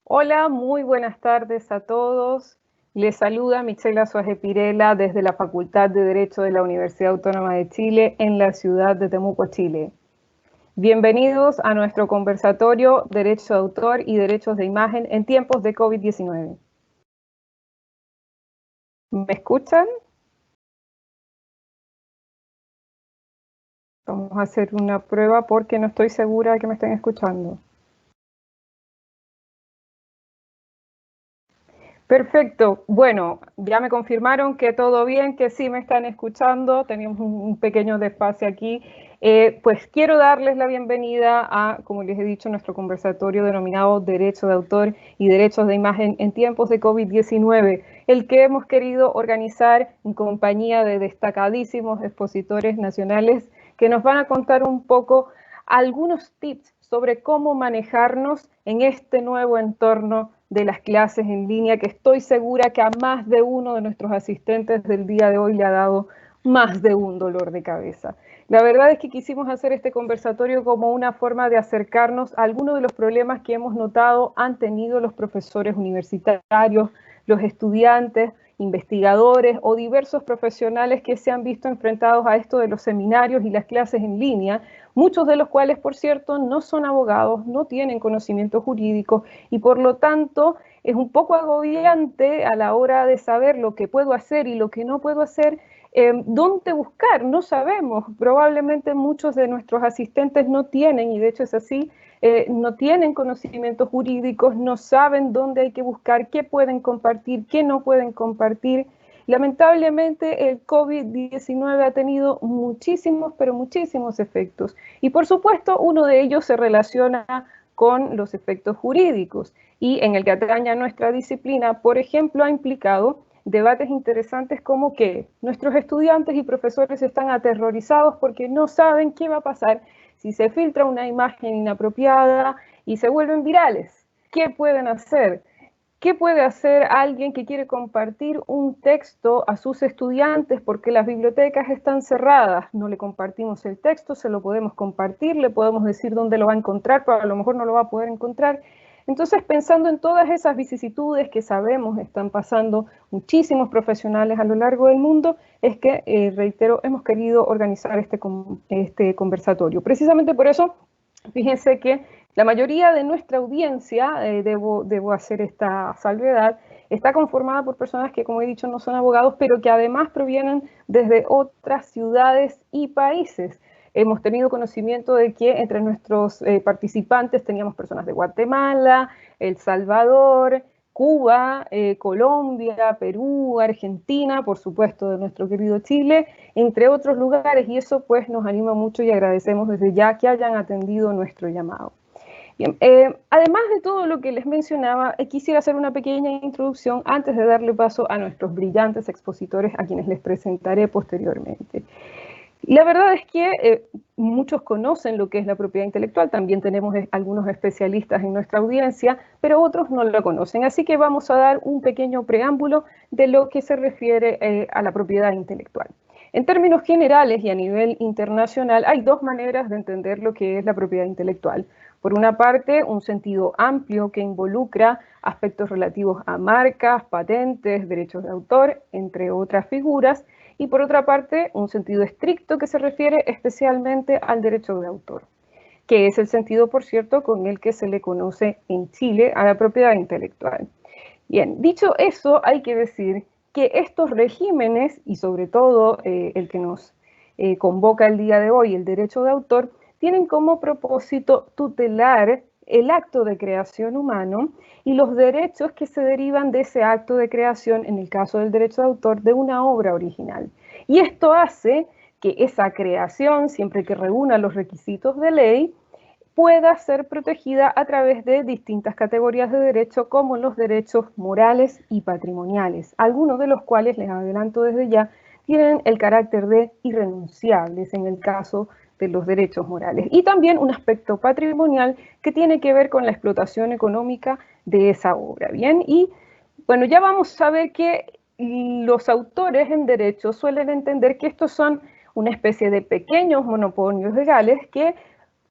Hola, muy buenas tardes a todos. Les saluda Michela Suárez Pirela desde la Facultad de Derecho de la Universidad Autónoma de Chile en la ciudad de Temuco, Chile. Bienvenidos a nuestro conversatorio Derecho de Autor y Derechos de Imagen en tiempos de COVID-19. ¿Me escuchan? Vamos a hacer una prueba porque no estoy segura de que me estén escuchando. Perfecto. Bueno, ya me confirmaron que todo bien, que sí me están escuchando. Teníamos un pequeño desfase aquí. Pues quiero darles la bienvenida a, como les he dicho, nuestro conversatorio denominado Derecho de Autor y Derechos de Imagen en tiempos de COVID-19, el que hemos querido organizar en compañía de destacadísimos expositores nacionales que nos van a contar un poco algunos tips sobre cómo manejarnos en este nuevo entorno de las clases en línea, que estoy segura que a más de uno de nuestros asistentes del día de hoy le ha dado más de un dolor de cabeza. La verdad es que quisimos hacer este conversatorio como una forma de acercarnos a algunos de los problemas que hemos notado han tenido los profesores universitarios, los estudiantes, investigadores o diversos profesionales que se han visto enfrentados a esto de los seminarios y las clases en línea, muchos de los cuales, por cierto, no son abogados, no tienen conocimiento jurídico y por lo tanto es un poco agobiante a la hora de saber lo que puedo hacer y lo que no puedo hacer. ¿Dónde buscar? No sabemos. Probablemente muchos de nuestros asistentes no tienen, y de hecho es así, no tienen conocimientos jurídicos, no saben dónde hay que buscar, qué pueden compartir, qué no pueden compartir. Lamentablemente el COVID-19 ha tenido muchísimos, pero muchísimos efectos. Y por supuesto uno de ellos se relaciona con los efectos jurídicos. Y en el que atañe a nuestra disciplina, por ejemplo, ha implicado debates interesantes como que nuestros estudiantes y profesores están aterrorizados porque no saben qué va a pasar si se filtra una imagen inapropiada y se vuelven virales. ¿Qué pueden hacer? ¿Qué puede hacer alguien que quiere compartir un texto a sus estudiantes porque las bibliotecas están cerradas? No le compartimos el texto, se lo podemos compartir, le podemos decir dónde lo va a encontrar, pero a lo mejor no lo va a poder encontrar. Entonces, pensando en todas esas vicisitudes que sabemos están pasando muchísimos profesionales a lo largo del mundo, es que, reitero, hemos querido organizar este conversatorio. Precisamente por eso, fíjense que la mayoría de nuestra audiencia, debo hacer esta salvedad, está conformada por personas que, como he dicho, no son abogados, pero que además provienen desde otras ciudades y países. Hemos tenido conocimiento de que entre nuestros participantes teníamos personas de Guatemala, El Salvador, Cuba, Colombia, Perú, Argentina, por supuesto de nuestro querido Chile, entre otros lugares, y eso pues nos anima mucho y agradecemos desde ya que hayan atendido nuestro llamado. Bien, además de todo lo que les mencionaba, quisiera hacer una pequeña introducción antes de darle paso a nuestros brillantes expositores a quienes les presentaré posteriormente. La verdad es que muchos conocen lo que es la propiedad intelectual, también tenemos algunos especialistas en nuestra audiencia, pero otros no lo conocen, así que vamos a dar un pequeño preámbulo de lo que se refiere a la propiedad intelectual. En términos generales y a nivel internacional, hay dos maneras de entender lo que es la propiedad intelectual. Por una parte, un sentido amplio que involucra aspectos relativos a marcas, patentes, derechos de autor, entre otras figuras, y por otra parte, un sentido estricto que se refiere especialmente al derecho de autor, que es el sentido, por cierto, con el que se le conoce en Chile a la propiedad intelectual. Bien, dicho eso, hay que decir que estos regímenes, y sobre todo el que nos convoca el día de hoy, el derecho de autor, tienen como propósito tutelar el acto de creación humano y los derechos que se derivan de ese acto de creación, en el caso del derecho de autor, de una obra original. Y esto hace que esa creación, siempre que reúna los requisitos de ley, pueda ser protegida a través de distintas categorías de derecho, como los derechos morales y patrimoniales, algunos de los cuales, les adelanto desde ya, tienen el carácter de irrenunciables en el caso de los derechos morales. Y también un aspecto patrimonial que tiene que ver con la explotación económica de esa obra. Bien, y bueno, ya vamos a ver que los autores en derecho suelen entender que estos son una especie de pequeños monopolios legales que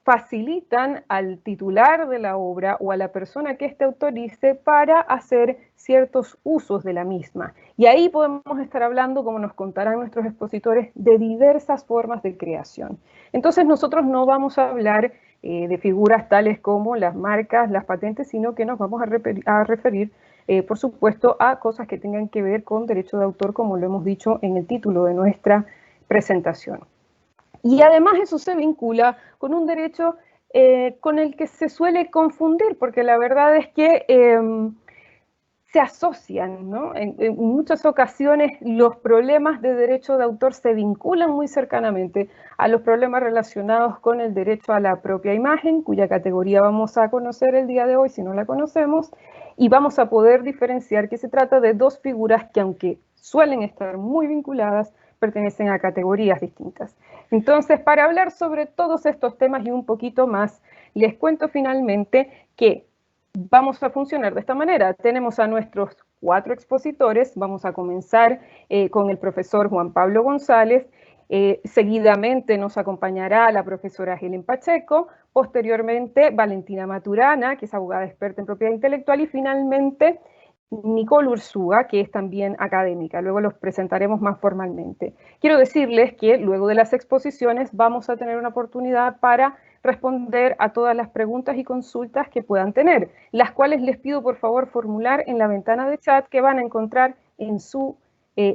facilitan al titular de la obra o a la persona que éste autorice para hacer ciertos usos de la misma. Y ahí podemos estar hablando, como nos contarán nuestros expositores, de diversas formas de creación. Entonces nosotros no vamos a hablar de figuras tales como las marcas, las patentes, sino que nos vamos a referir, por supuesto, a cosas que tengan que ver con derecho de autor, como lo hemos dicho en el título de nuestra presentación. Y además eso se vincula con un derecho con el que se suele confundir, porque la verdad es que se asocian, ¿no? En muchas ocasiones los problemas de derecho de autor se vinculan muy cercanamente a los problemas relacionados con el derecho a la propia imagen, cuya categoría vamos a conocer el día de hoy si no la conocemos, y vamos a poder diferenciar que se trata de dos figuras que, aunque suelen estar muy vinculadas, pertenecen a categorías distintas. Entonces, para hablar sobre todos estos temas y un poquito más, les cuento finalmente que vamos a funcionar de esta manera. Tenemos a nuestros 4 expositores. Vamos a comenzar con el profesor Juan Pablo González. Seguidamente nos acompañará la profesora Helen Pacheco. Posteriormente, Valentina Maturana, que es abogada experta en propiedad intelectual. Y finalmente, Nicole Ursúa, que es también académica. Luego los presentaremos más formalmente. Quiero decirles que luego de las exposiciones vamos a tener una oportunidad para responder a todas las preguntas y consultas que puedan tener, las cuales les pido por favor formular en la ventana de chat que van a encontrar en su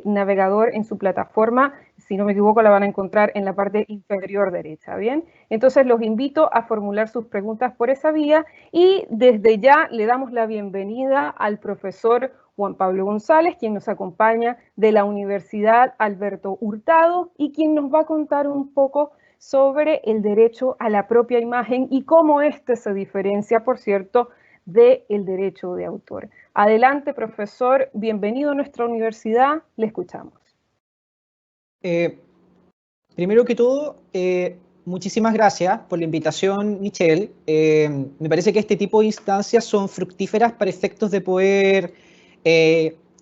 navegador, en su plataforma. Si no me equivoco, la van a encontrar en la parte inferior derecha, ¿bien? Entonces los invito a formular sus preguntas por esa vía y desde ya le damos la bienvenida al profesor Juan Pablo González, quien nos acompaña de la Universidad Alberto Hurtado y quien nos va a contar un poco sobre el derecho a la propia imagen y cómo este se diferencia, por cierto, del derecho de autor. Adelante, profesor, bienvenido a nuestra universidad, le escuchamos. Primero que todo, muchísimas gracias por la invitación, Michelle. Me parece que este tipo de instancias son fructíferas para efectos de poder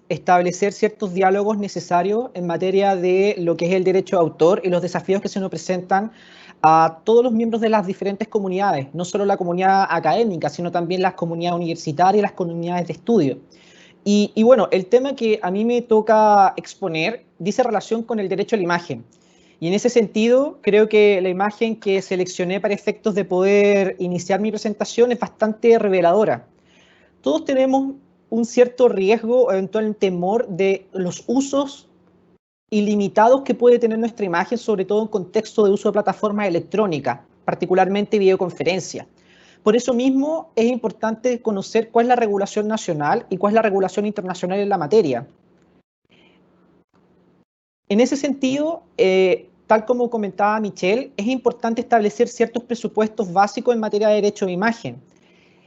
establecer ciertos diálogos necesarios en materia de lo que es el derecho de autor y los desafíos que se nos presentan a todos los miembros de las diferentes comunidades, no solo la comunidad académica, sino también las comunidades universitarias y las comunidades de estudio. Y bueno, el tema que a mí me toca exponer dice relación con el derecho a la imagen. Y en ese sentido, creo que la imagen que seleccioné para efectos de poder iniciar mi presentación es bastante reveladora. Todos tenemos un cierto riesgo o eventual temor de los usos ilimitados que puede tener nuestra imagen, sobre todo en contexto de uso de plataformas electrónicas, particularmente videoconferencia. Por eso mismo es importante conocer cuál es la regulación nacional y cuál es la regulación internacional en la materia. En ese sentido, tal como comentaba Michelle, es importante establecer ciertos presupuestos básicos en materia de derecho de imagen.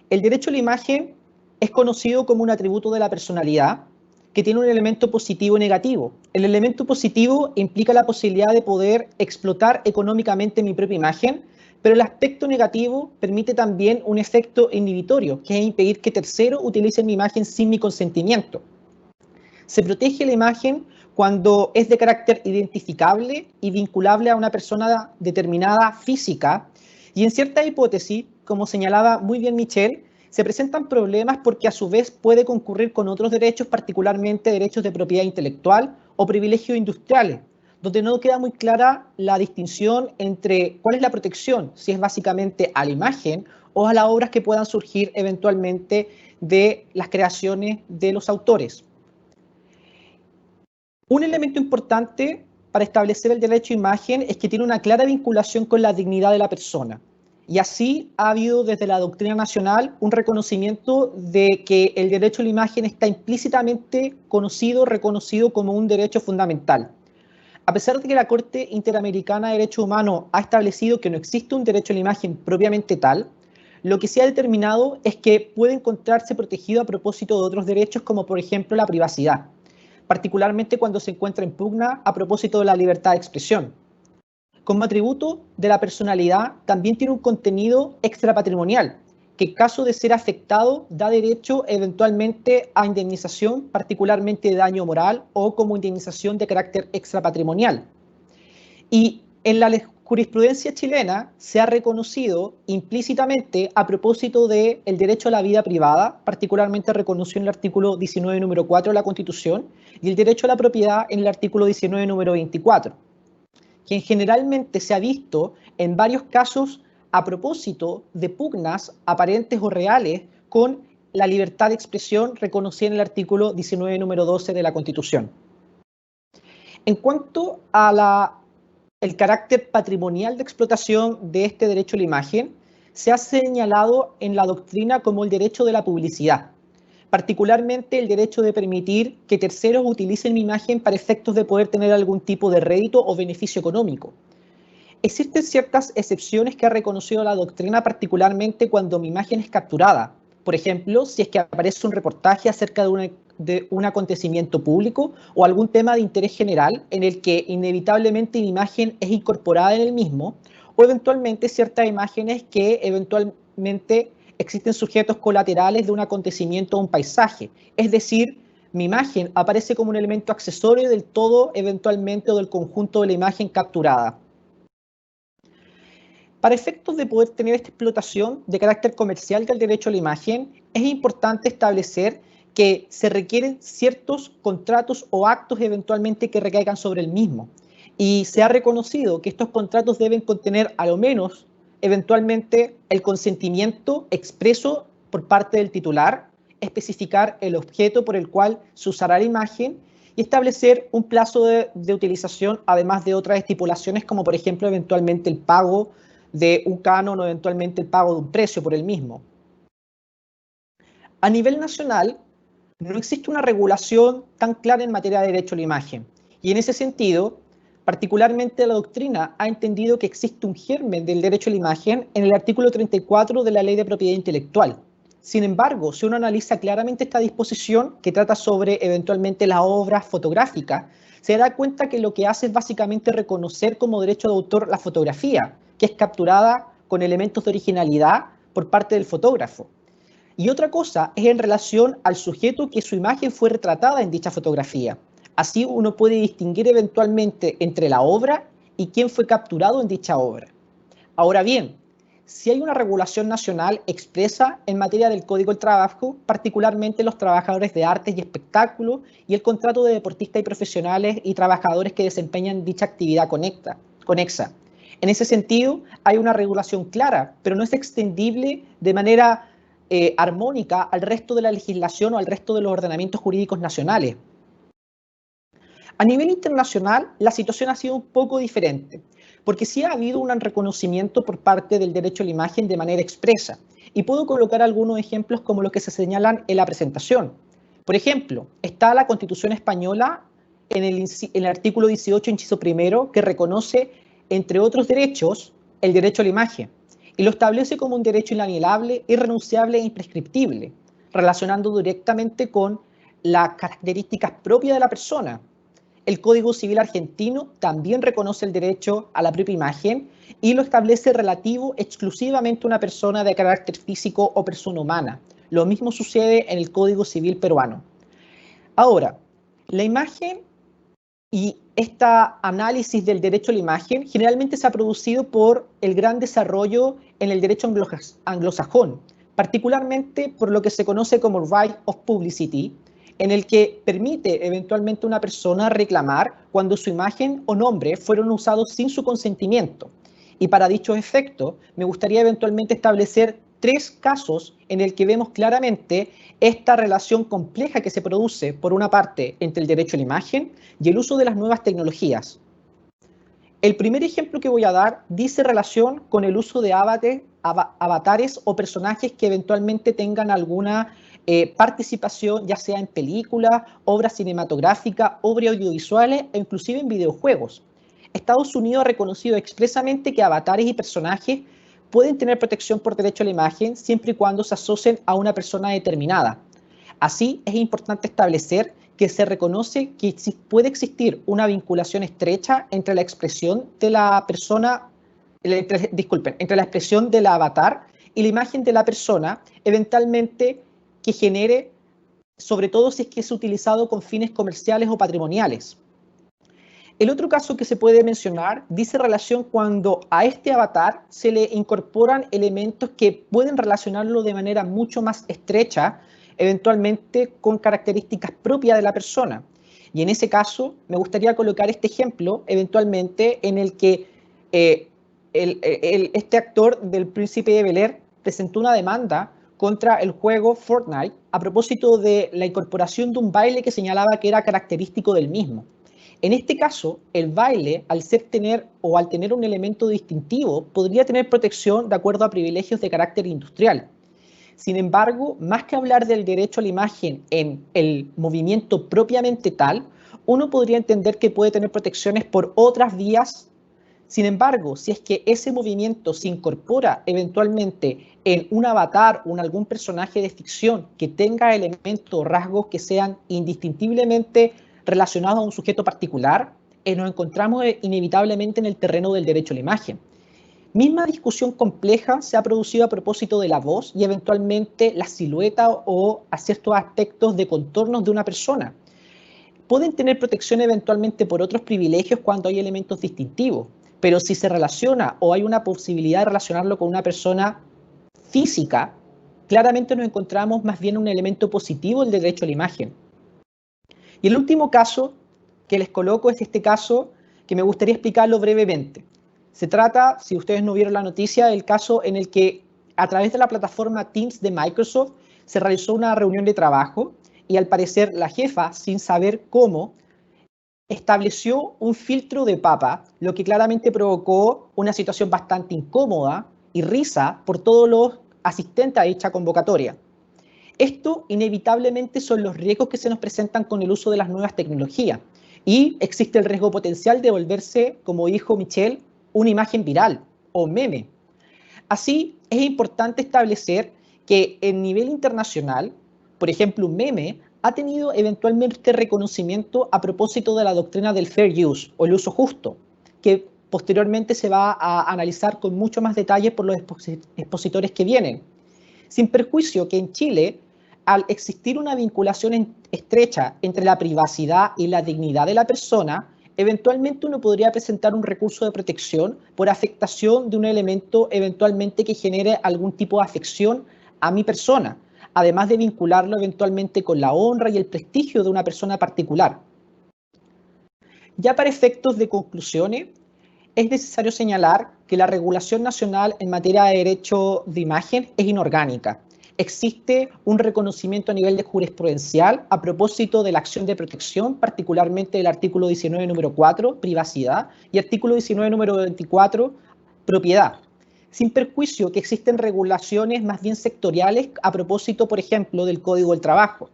El derecho a la imagen es conocido como un atributo de la personalidad que tiene un elemento positivo y negativo. El elemento positivo implica la posibilidad de poder explotar económicamente mi propia imagen, pero el aspecto negativo permite también un efecto inhibitorio, que es impedir que terceros utilicen mi imagen sin mi consentimiento. Se protege la imagen cuando es de carácter identificable y vinculable a una persona determinada física, y en cierta hipótesis, como señalaba muy bien Michelle, se presentan problemas porque a su vez puede concurrir con otros derechos, particularmente derechos de propiedad intelectual o privilegios industriales, donde no queda muy clara la distinción entre cuál es la protección, si es básicamente a la imagen o a las obras que puedan surgir eventualmente de las creaciones de los autores. Un elemento importante para establecer el derecho a imagen es que tiene una clara vinculación con la dignidad de la persona. Y así ha habido desde la doctrina nacional un reconocimiento de que el derecho a la imagen está implícitamente reconocido como un derecho fundamental. A pesar de que la Corte Interamericana de Derechos Humanos ha establecido que no existe un derecho a la imagen propiamente tal, lo que se ha determinado es que puede encontrarse protegido a propósito de otros derechos como por ejemplo la privacidad, particularmente cuando se encuentra en pugna a propósito de la libertad de expresión. Como atributo de la personalidad, también tiene un contenido extrapatrimonial, que en caso de ser afectado da derecho eventualmente a indemnización, particularmente de daño moral o como indemnización de carácter extrapatrimonial. Y en la jurisprudencia chilena se ha reconocido implícitamente a propósito del derecho a la vida privada, particularmente reconoció en el artículo 19, número 4 de la Constitución, y el derecho a la propiedad en el artículo 19, número 24, quien generalmente se ha visto en varios casos a propósito de pugnas aparentes o reales con la libertad de expresión reconocida en el artículo 19, número 12 de la Constitución. En cuanto a el carácter patrimonial de explotación de este derecho a la imagen, se ha señalado en la doctrina como el derecho de la publicidad, particularmente el derecho de permitir que terceros utilicen mi imagen para efectos de poder tener algún tipo de rédito o beneficio económico. Existen ciertas excepciones que ha reconocido la doctrina, particularmente cuando mi imagen es capturada. Por ejemplo, si es que aparece un reportaje acerca de un acontecimiento público o algún tema de interés general en el que inevitablemente mi imagen es incorporada en el mismo, o eventualmente ciertas imágenes que eventualmente existen sujetos colaterales de un acontecimiento o un paisaje. Es decir, mi imagen aparece como un elemento accesorio del todo eventualmente o del conjunto de la imagen capturada. Para efectos de poder tener esta explotación de carácter comercial del derecho a la imagen, es importante establecer que se requieren ciertos contratos o actos eventualmente que recaigan sobre el mismo. Y se ha reconocido que estos contratos deben contener a lo menos eventualmente el consentimiento expreso por parte del titular, especificar el objeto por el cual se usará la imagen y establecer un plazo de utilización, además de otras estipulaciones como por ejemplo eventualmente el pago de un canon o eventualmente el pago de un precio por el mismo. A nivel nacional, no existe una regulación tan clara en materia de derecho a la imagen. Y en ese sentido, particularmente la doctrina ha entendido que existe un germen del derecho a la imagen en el artículo 34 de la Ley de Propiedad Intelectual. Sin embargo, si uno analiza claramente esta disposición que trata sobre eventualmente la obra fotográfica, se da cuenta que lo que hace es básicamente reconocer como derecho de autor la fotografía, que es capturada con elementos de originalidad por parte del fotógrafo. Y otra cosa es en relación al sujeto que su imagen fue retratada en dicha fotografía. Así uno puede distinguir eventualmente entre la obra y quién fue capturado en dicha obra. Ahora bien, si hay una regulación nacional expresa en materia del Código del Trabajo, particularmente los trabajadores de artes y espectáculos y el contrato de deportistas y profesionales y trabajadores que desempeñan dicha actividad conexa. En ese sentido, hay una regulación clara, pero no es extendible de manera armónica al resto de la legislación o al resto de los ordenamientos jurídicos nacionales. A nivel internacional, la situación ha sido un poco diferente, porque sí ha habido un reconocimiento por parte del derecho a la imagen de manera expresa, y puedo colocar algunos ejemplos como los que se señalan en la presentación. Por ejemplo, está la Constitución española en el artículo 18, inciso primero, que reconoce, entre otros derechos, el derecho a la imagen, y lo establece como un derecho inalienable, irrenunciable e imprescriptible, relacionando directamente con las características propias de la persona. El Código Civil argentino también reconoce el derecho a la propia imagen y lo establece relativo exclusivamente a una persona de carácter físico o persona humana. Lo mismo sucede en el Código Civil peruano. Ahora, la imagen y este análisis del derecho a la imagen generalmente se ha producido por el gran desarrollo en el derecho anglosajón, particularmente por lo que se conoce como Right of Publicity, en el que permite eventualmente a una persona reclamar cuando su imagen o nombre fueron usados sin su consentimiento. Y para dichos efectos, me gustaría eventualmente establecer 3 casos en el que vemos claramente esta relación compleja que se produce, por una parte, entre el derecho a la imagen y el uso de las nuevas tecnologías. El primer ejemplo que voy a dar dice relación con el uso de avatares o personajes que eventualmente tengan alguna participación, ya sea en películas, obras cinematográficas, obras audiovisuales e inclusive en videojuegos. Estados Unidos ha reconocido expresamente que avatares y personajes pueden tener protección por derecho a la imagen siempre y cuando se asocien a una persona determinada. Así, es importante establecer que se reconoce que puede existir una vinculación estrecha entre la expresión de la persona, entre la expresión del avatar y la imagen de la persona, eventualmente que genere, sobre todo si es que es utilizado con fines comerciales o patrimoniales. El otro caso que se puede mencionar dice relación cuando a este avatar se le incorporan elementos que pueden relacionarlo de manera mucho más estrecha, eventualmente con características propias de la persona. Y en ese caso me gustaría colocar este ejemplo, eventualmente, en el que este actor del Príncipe de Bel-Air presentó una demanda contra el juego Fortnite a propósito de la incorporación de un baile que señalaba que era característico del mismo. En este caso, el baile, al tener un elemento distintivo, podría tener protección de acuerdo a privilegios de carácter industrial. Sin embargo, más que hablar del derecho a la imagen en el movimiento propiamente tal, uno podría entender que puede tener protecciones por otras vías. Sin embargo, si es que ese movimiento se incorpora eventualmente en un avatar o en algún personaje de ficción que tenga elementos o rasgos que sean indistintiblemente relacionados a un sujeto particular, nos encontramos inevitablemente en el terreno del derecho a la imagen. Misma discusión compleja se ha producido a propósito de la voz y eventualmente la silueta o a ciertos aspectos de contornos de una persona. Pueden tener protección eventualmente por otros privilegios cuando hay elementos distintivos, pero si se relaciona o hay una posibilidad de relacionarlo con una persona física, claramente nos encontramos más bien un elemento positivo del derecho a la imagen. Y el último caso que les coloco es este caso que me gustaría explicarlo brevemente. Se trata, si ustedes no vieron la noticia, del caso en el que a través de la plataforma Teams de Microsoft se realizó una reunión de trabajo y al parecer la jefa, sin saber cómo, estableció un filtro de papa, lo que claramente provocó una situación bastante incómoda y risa por todos los asistentes a dicha convocatoria. Esto inevitablemente son los riesgos que se nos presentan con el uso de las nuevas tecnologías y existe el riesgo potencial de volverse, como dijo Michelle, una imagen viral o meme. Así, es importante establecer que en nivel internacional, por ejemplo, un meme ha tenido eventualmente reconocimiento a propósito de la doctrina del fair use o el uso justo, que posteriormente se va a analizar con mucho más detalle por los expositores que vienen. Sin perjuicio que en Chile, al existir una vinculación estrecha entre la privacidad y la dignidad de la persona, eventualmente uno podría presentar un recurso de protección por afectación de un elemento eventualmente que genere algún tipo de afección a mi persona, además de vincularlo eventualmente con la honra y el prestigio de una persona particular. Ya para efectos de conclusiones, es necesario señalar que la regulación nacional en materia de derecho de imagen es inorgánica. Existe un reconocimiento a nivel de jurisprudencial a propósito de la acción de protección, particularmente el artículo 19, número 4, privacidad, y artículo 19, número 24, propiedad. Sin perjuicio que existen regulaciones más bien sectoriales a propósito, por ejemplo, del Código del Trabajo.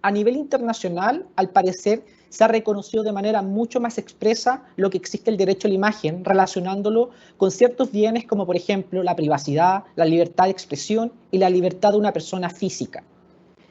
A nivel internacional, al parecer, se ha reconocido de manera mucho más expresa lo que existe el derecho a la imagen, relacionándolo con ciertos bienes como, por ejemplo, la privacidad, la libertad de expresión y la libertad de una persona física.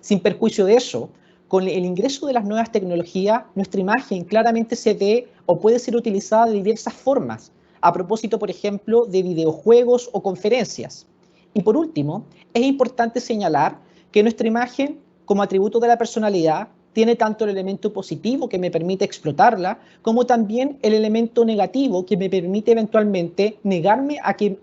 Sin perjuicio de eso, con el ingreso de las nuevas tecnologías, nuestra imagen claramente se ve o puede ser utilizada de diversas formas, a propósito, por ejemplo, de videojuegos o conferencias. Y por último, es importante señalar que nuestra imagen, como atributo de la personalidad, tiene tanto el elemento positivo que me permite explotarla, como también el elemento negativo que me permite eventualmente negarme a que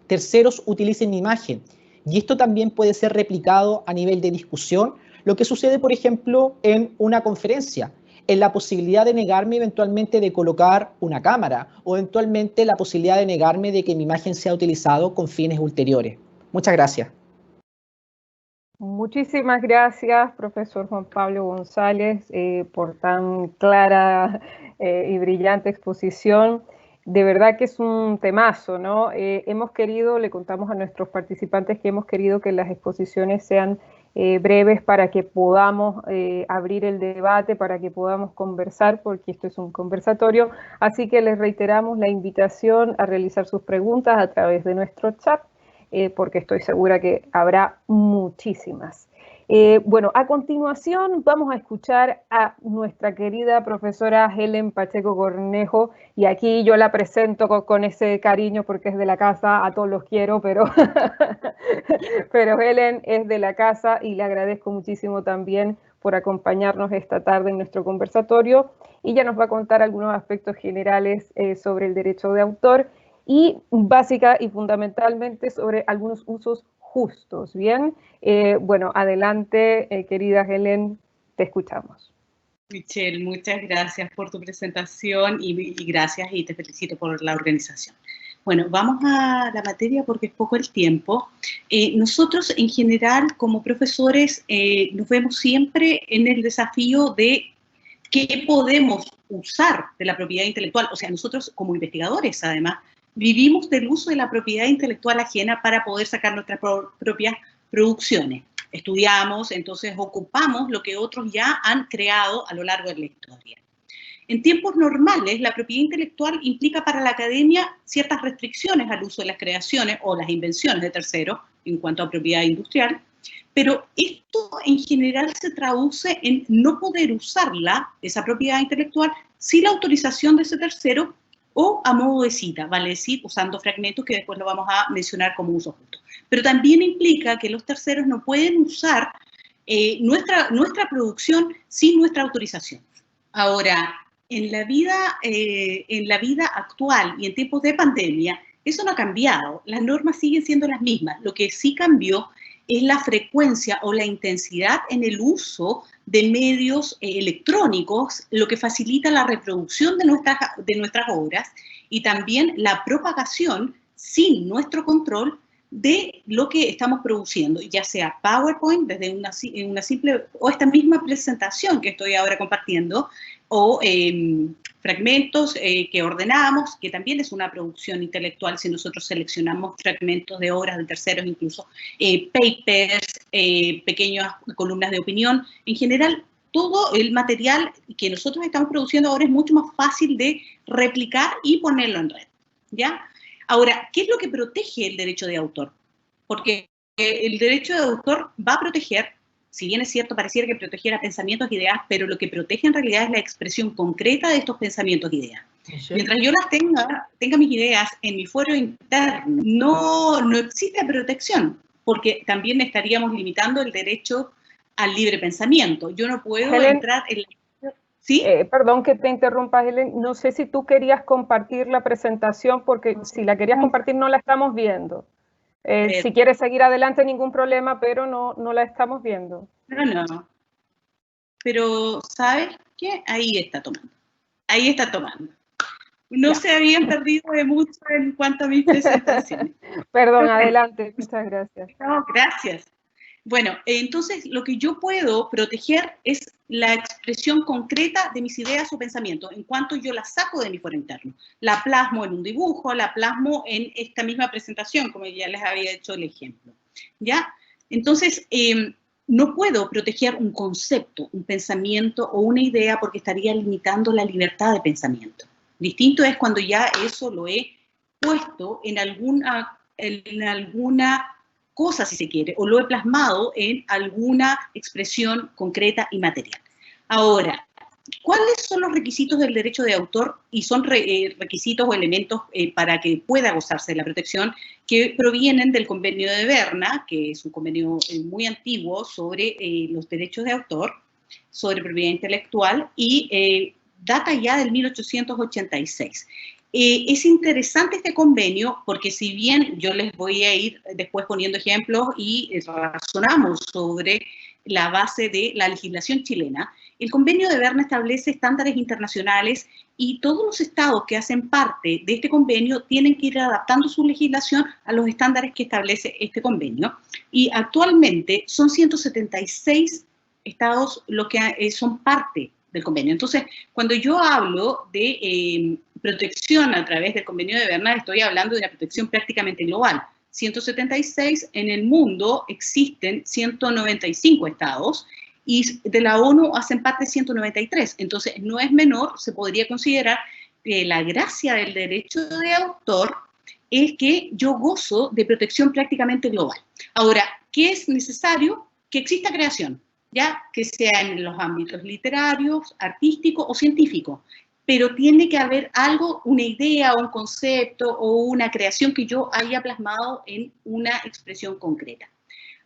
terceros utilicen mi imagen. Y esto también puede ser replicado a nivel de discusión, lo que sucede, por ejemplo, en una conferencia, en la posibilidad de negarme eventualmente de colocar una cámara o eventualmente la posibilidad de negarme de que mi imagen sea utilizado con fines ulteriores. Muchas gracias. Muchísimas gracias, profesor Juan Pablo González, por tan clara y brillante exposición. De verdad que es un temazo, ¿no? Hemos querido, le contamos a nuestros participantes que hemos querido que las exposiciones sean breves para que podamos abrir el debate, para que podamos conversar, porque esto es un conversatorio. Así que les reiteramos la invitación a realizar sus preguntas a través de nuestro chat, porque estoy segura que habrá muchísimas. Bueno, a continuación vamos a escuchar a nuestra querida profesora Helen Pacheco Cornejo, y aquí yo la presento con ese cariño porque es de la casa, a todos los quiero, pero, pero Helen es de la casa y le agradezco muchísimo también por acompañarnos esta tarde en nuestro conversatorio. Y ella nos va a contar algunos aspectos generales sobre el derecho de autor y básica y fundamentalmente sobre algunos usos justos. Bien, bueno, adelante, querida Helen, te escuchamos. Michelle, muchas gracias por tu presentación y gracias y te felicito por la organización. Bueno, vamos a la materia porque es poco el tiempo. Nosotros en general como profesores nos vemos siempre en el desafío de qué podemos usar de la propiedad intelectual. O sea, nosotros como investigadores además vivimos del uso de la propiedad intelectual ajena para poder sacar nuestras propias producciones. Estudiamos, entonces ocupamos lo que otros ya han creado a lo largo de la historia. En tiempos normales, la propiedad intelectual implica para la academia ciertas restricciones al uso de las creaciones o las invenciones de terceros en cuanto a propiedad industrial, pero esto en general se traduce en no poder usarla, esa propiedad intelectual, sin la autorización de ese tercero o a modo de cita, vale decir, usando fragmentos que después lo vamos a mencionar como uso justo. Pero también implica que los terceros no pueden usar nuestra producción sin nuestra autorización. Ahora, en la vida actual y en tiempos de pandemia, eso no ha cambiado, las normas siguen siendo las mismas. Lo que sí cambió es la frecuencia o la intensidad en el uso de medios electrónicos, lo que facilita la reproducción de nuestras obras y también la propagación sin nuestro control de lo que estamos produciendo, ya sea PowerPoint, desde una simple, o esta misma presentación que estoy ahora compartiendo, o fragmentos que ordenamos, que también es una producción intelectual si nosotros seleccionamos fragmentos de obras de terceros, incluso papers, pequeñas columnas de opinión. En general, todo el material que nosotros estamos produciendo ahora es mucho más fácil de replicar y ponerlo en red, ¿ya? Ahora, ¿qué es lo que protege el derecho de autor? Porque el derecho de autor va a proteger, si bien es cierto, pareciera que protegiera pensamientos e ideas, pero lo que protege en realidad es la expresión concreta de estos pensamientos e ideas. ¿Sí? Mientras yo las tenga mis ideas en mi fuero interno, no existe protección, porque también estaríamos limitando el derecho al libre pensamiento. Yo no puedo entrar en la... ¿Sí? Perdón que te interrumpa, Helen. No sé si tú querías compartir la presentación, porque si la querías compartir no la estamos viendo. Si quieres seguir adelante, ningún problema, pero no la estamos viendo. No. Pero, ¿sabes qué? Ahí está tomando. Ahí está tomando. No se habían perdido de mucho en cuanto a mis presentaciones. Perdón, adelante. Muchas gracias. No, gracias. Bueno, entonces lo que yo puedo proteger es la expresión concreta de mis ideas o pensamientos, en cuanto yo la saco de mi foro interno. La plasmo en un dibujo, la plasmo en esta misma presentación, como ya les había hecho el ejemplo, ¿ya? Entonces, no puedo proteger un concepto, un pensamiento o una idea porque estaría limitando la libertad de pensamiento. Distinto es cuando ya eso lo he puesto en alguna cosa, si se quiere, o lo he plasmado en alguna expresión concreta y material. Ahora, ¿cuáles son los requisitos del derecho de autor? Y son requisitos o elementos para que pueda gozarse de la protección que provienen del Convenio de Berna, que es un convenio muy antiguo sobre los derechos de autor, sobre propiedad intelectual, y data ya del 1886. Es interesante este convenio porque si bien yo les voy a ir después poniendo ejemplos y razonamos sobre la base de la legislación chilena, el convenio de Berna establece estándares internacionales y todos los estados que hacen parte de este convenio tienen que ir adaptando su legislación a los estándares que establece este convenio. Y actualmente son 176 estados los que son parte del convenio. Entonces, cuando yo hablo de protección a través del convenio de Berna, estoy hablando de una protección prácticamente global. 176, en el mundo existen 195 estados y de la ONU hacen parte 193. Entonces, no es menor, se podría considerar que la gracia del derecho de autor es que yo gozo de protección prácticamente global. Ahora, ¿qué es necesario? Que exista creación, ya que sea en los ámbitos literarios, artísticos o científicos, pero tiene que haber algo, una idea, un concepto o una creación que yo haya plasmado en una expresión concreta.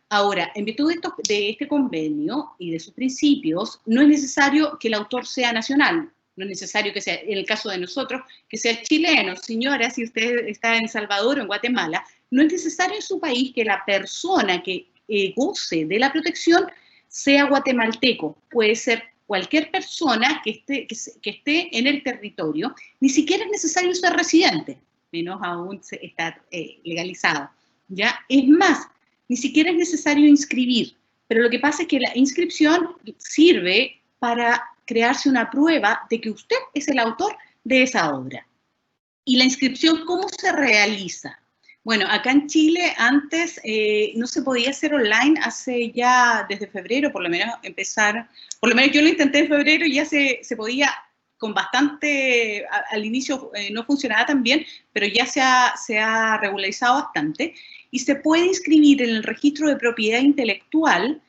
Ahora, en virtud de este convenio y de sus principios, no es necesario que el autor sea nacional, no es necesario que sea, en el caso de nosotros, que sea chileno. Señora, si usted está en El Salvador o en Guatemala, no es necesario en su país que la persona que goce de la protección sea guatemalteco. Puede ser cualquier persona que esté en el territorio, ni siquiera es necesario ser residente, menos aún estar legalizado. ¿Ya? Es más, ni siquiera es necesario inscribir, pero lo que pasa es que la inscripción sirve para crearse una prueba de que usted es el autor de esa obra. ¿Y la inscripción cómo se realiza? Bueno, acá en Chile antes no se podía hacer online, hace ya desde febrero, por lo menos por lo menos yo lo intenté en febrero y ya se podía con bastante, al inicio no funcionaba tan bien, pero ya se ha regularizado bastante, y se puede inscribir en el registro de propiedad intelectual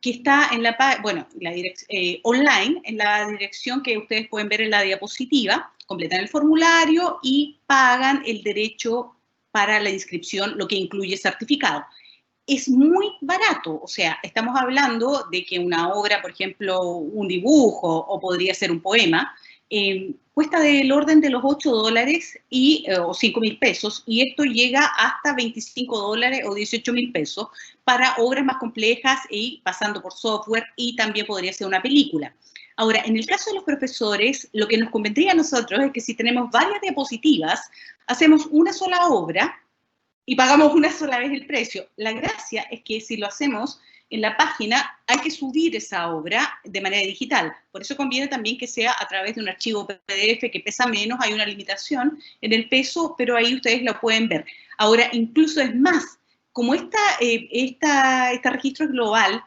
que está en online, en la dirección que ustedes pueden ver en la diapositiva, completan el formulario y pagan el derecho para la inscripción, lo que incluye certificado. Es muy barato, o sea, estamos hablando de que una obra, por ejemplo, un dibujo o podría ser un poema, cuesta del orden de los $8 o 5.000 pesos, y esto llega hasta $25 o 18.000 pesos para obras más complejas y pasando por software, y también podría ser una película. Ahora, en el caso de los profesores, lo que nos convendría a nosotros es que si tenemos varias diapositivas, hacemos una sola obra y pagamos una sola vez el precio. La gracia es que si lo hacemos en la página, hay que subir esa obra de manera digital. Por eso conviene también que sea a través de un archivo PDF que pesa menos. Hay una limitación en el peso, pero ahí ustedes lo pueden ver. Ahora, incluso es más, como este registro es global,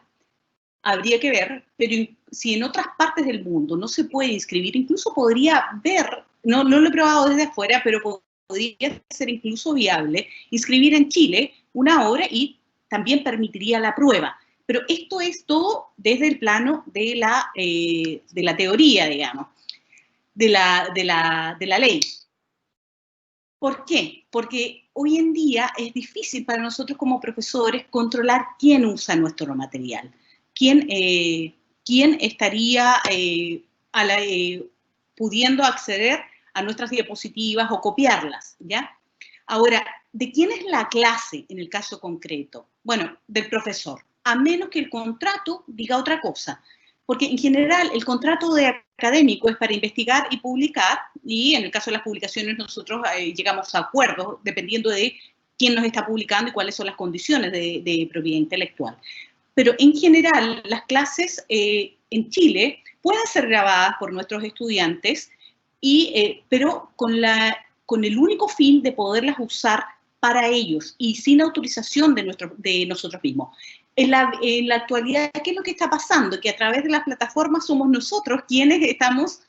habría que ver, pero si en otras partes del mundo no se puede inscribir, incluso podría ver, no lo he probado desde afuera, pero podría ser incluso viable inscribir en Chile una obra y también permitiría la prueba. Pero esto es todo desde el plano de la teoría, digamos, de la ley. ¿Por qué? Porque hoy en día es difícil para nosotros como profesores controlar quién usa nuestro material, quién estaría pudiendo acceder a nuestras diapositivas o copiarlas, ¿ya? Ahora, ¿de quién es la clase en el caso concreto? Bueno, del profesor, a menos que el contrato diga otra cosa. Porque en general el contrato de académico es para investigar y publicar, y en el caso de las publicaciones nosotros llegamos a acuerdos dependiendo de quién nos está publicando y cuáles son las condiciones de propiedad intelectual. Pero en general las clases en Chile pueden ser grabadas por nuestros estudiantes, pero con el único fin de poderlas usar para ellos y sin autorización de nosotros mismos. En la actualidad, ¿qué es lo que está pasando? Que a través de las plataformas somos nosotros quienes estamos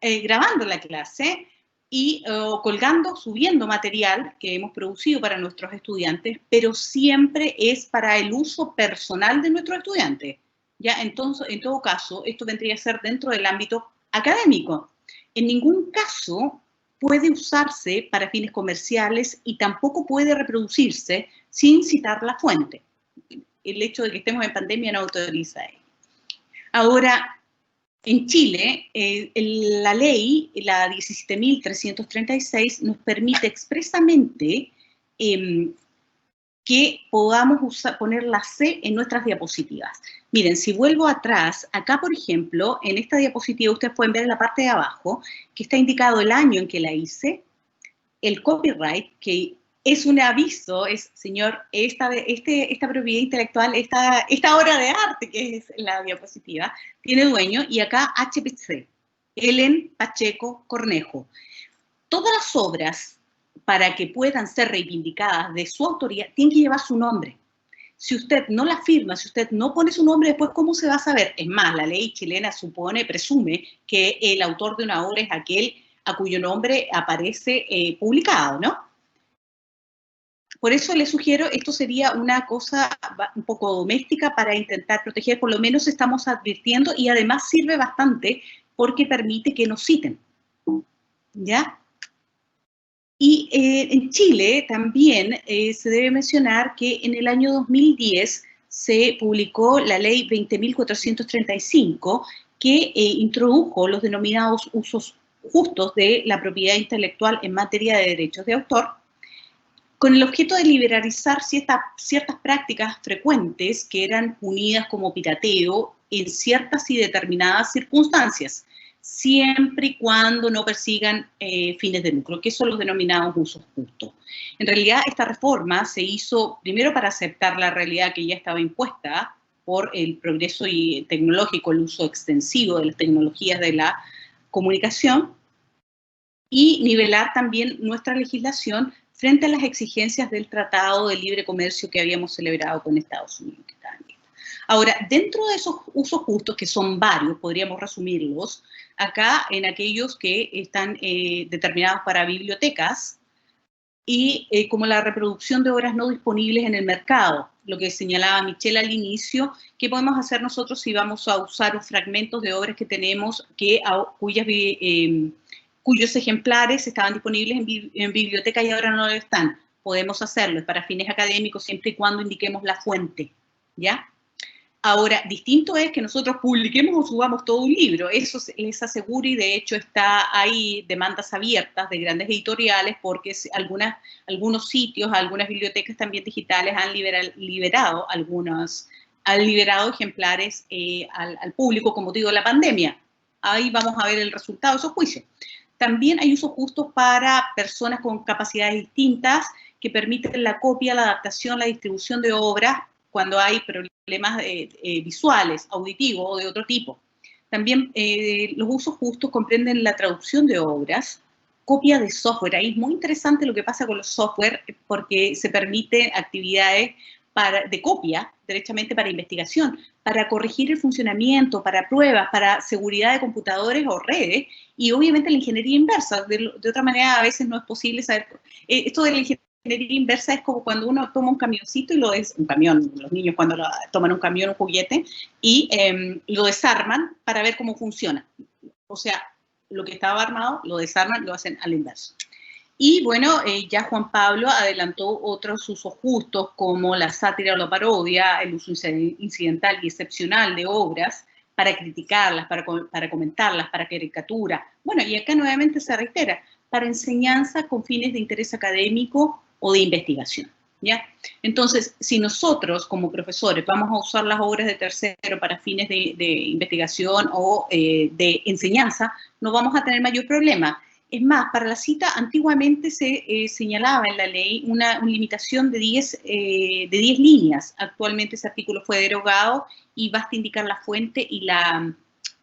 grabando la clase y colgando, subiendo material que hemos producido para nuestros estudiantes, pero siempre es para el uso personal de nuestros estudiantes. ¿Ya? Entonces, en todo caso, esto vendría a ser dentro del ámbito académico. En ningún caso puede usarse para fines comerciales y tampoco puede reproducirse sin citar la fuente. El hecho de que estemos en pandemia no autoriza ello. Ahora, en Chile, la ley, la 17.336, nos permite expresamente que podamos poner la C en nuestras diapositivas. Miren, si vuelvo atrás, acá, por ejemplo, en esta diapositiva ustedes pueden ver en la parte de abajo que está indicado el año en que la hice, el copyright, que es un aviso, señor, esta propiedad intelectual, esta obra de arte, que es la diapositiva, tiene dueño, y acá HPC, Helen Pacheco Cornejo. Todas las obras, para que puedan ser reivindicadas de su autoría, tienen que llevar su nombre. Si usted no la firma, si usted no pone su nombre, después, ¿cómo se va a saber? Es más, la ley chilena presume que el autor de una obra es aquel a cuyo nombre aparece publicado, ¿no? Por eso les sugiero, esto sería una cosa un poco doméstica para intentar proteger, por lo menos estamos advirtiendo, y además sirve bastante porque permite que nos citen, ¿ya? Y en Chile también se debe mencionar que en el año 2010 se publicó la ley 20.435, que introdujo los denominados usos justos de la propiedad intelectual en materia de derechos de autor, con el objeto de liberalizar ciertas prácticas frecuentes que eran punidas como pirateo en ciertas y determinadas circunstancias, siempre y cuando no persigan fines de lucro, que son los denominados usos justos. En realidad, esta reforma se hizo primero para aceptar la realidad que ya estaba impuesta por el progreso tecnológico, el uso extensivo de las tecnologías de la comunicación, y nivelar también nuestra legislación frente a las exigencias del Tratado de Libre Comercio que habíamos celebrado con Estados Unidos. Ahora, dentro de esos usos justos, que son varios, podríamos resumirlos, acá en aquellos que están determinados para bibliotecas, y como la reproducción de obras no disponibles en el mercado, lo que señalaba Michelle al inicio, ¿qué podemos hacer nosotros si vamos a usar fragmentos de obras que tenemos cuyos ejemplares estaban disponibles en biblioteca y ahora no lo están? Podemos hacerlo, es para fines académicos siempre y cuando indiquemos la fuente, ¿ya? Ahora, distinto es que nosotros publiquemos o subamos todo un libro, eso les aseguro, y de hecho hay demandas abiertas de grandes editoriales porque algunos sitios, algunas bibliotecas también digitales han liberado ejemplares al público con motivo de la pandemia. Ahí vamos a ver el resultado de esos juicios. También hay usos justos para personas con capacidades distintas que permiten la copia, la adaptación, la distribución de obras cuando hay problemas visuales, auditivos o de otro tipo. También los usos justos comprenden la traducción de obras, copia de software. Ahí es muy interesante lo que pasa con los software porque se permiten actividades de copia, derechamente para investigación, para corregir el funcionamiento, para pruebas, para seguridad de computadores o redes, y obviamente la ingeniería inversa. De otra manera, a veces no es posible saber. Esto de la ingeniería inversa es como cuando uno toma un camioncito y los niños cuando toman un camión, un juguete, y lo desarman para ver cómo funciona. O sea, lo que estaba armado, lo desarman, lo hacen al inverso. Y bueno, ya Juan Pablo adelantó otros usos justos como la sátira o la parodia, el uso incidental y excepcional de obras para criticarlas, para comentarlas, para caricatura. Bueno, y acá nuevamente se reitera, para enseñanza con fines de interés académico o de investigación, ¿ya? Entonces, si nosotros como profesores vamos a usar las obras de tercero para fines de investigación o de enseñanza, no vamos a tener mayor problema. Es más, para la cita antiguamente se señalaba en la ley una limitación de 10 líneas. Actualmente ese artículo fue derogado y basta indicar la fuente y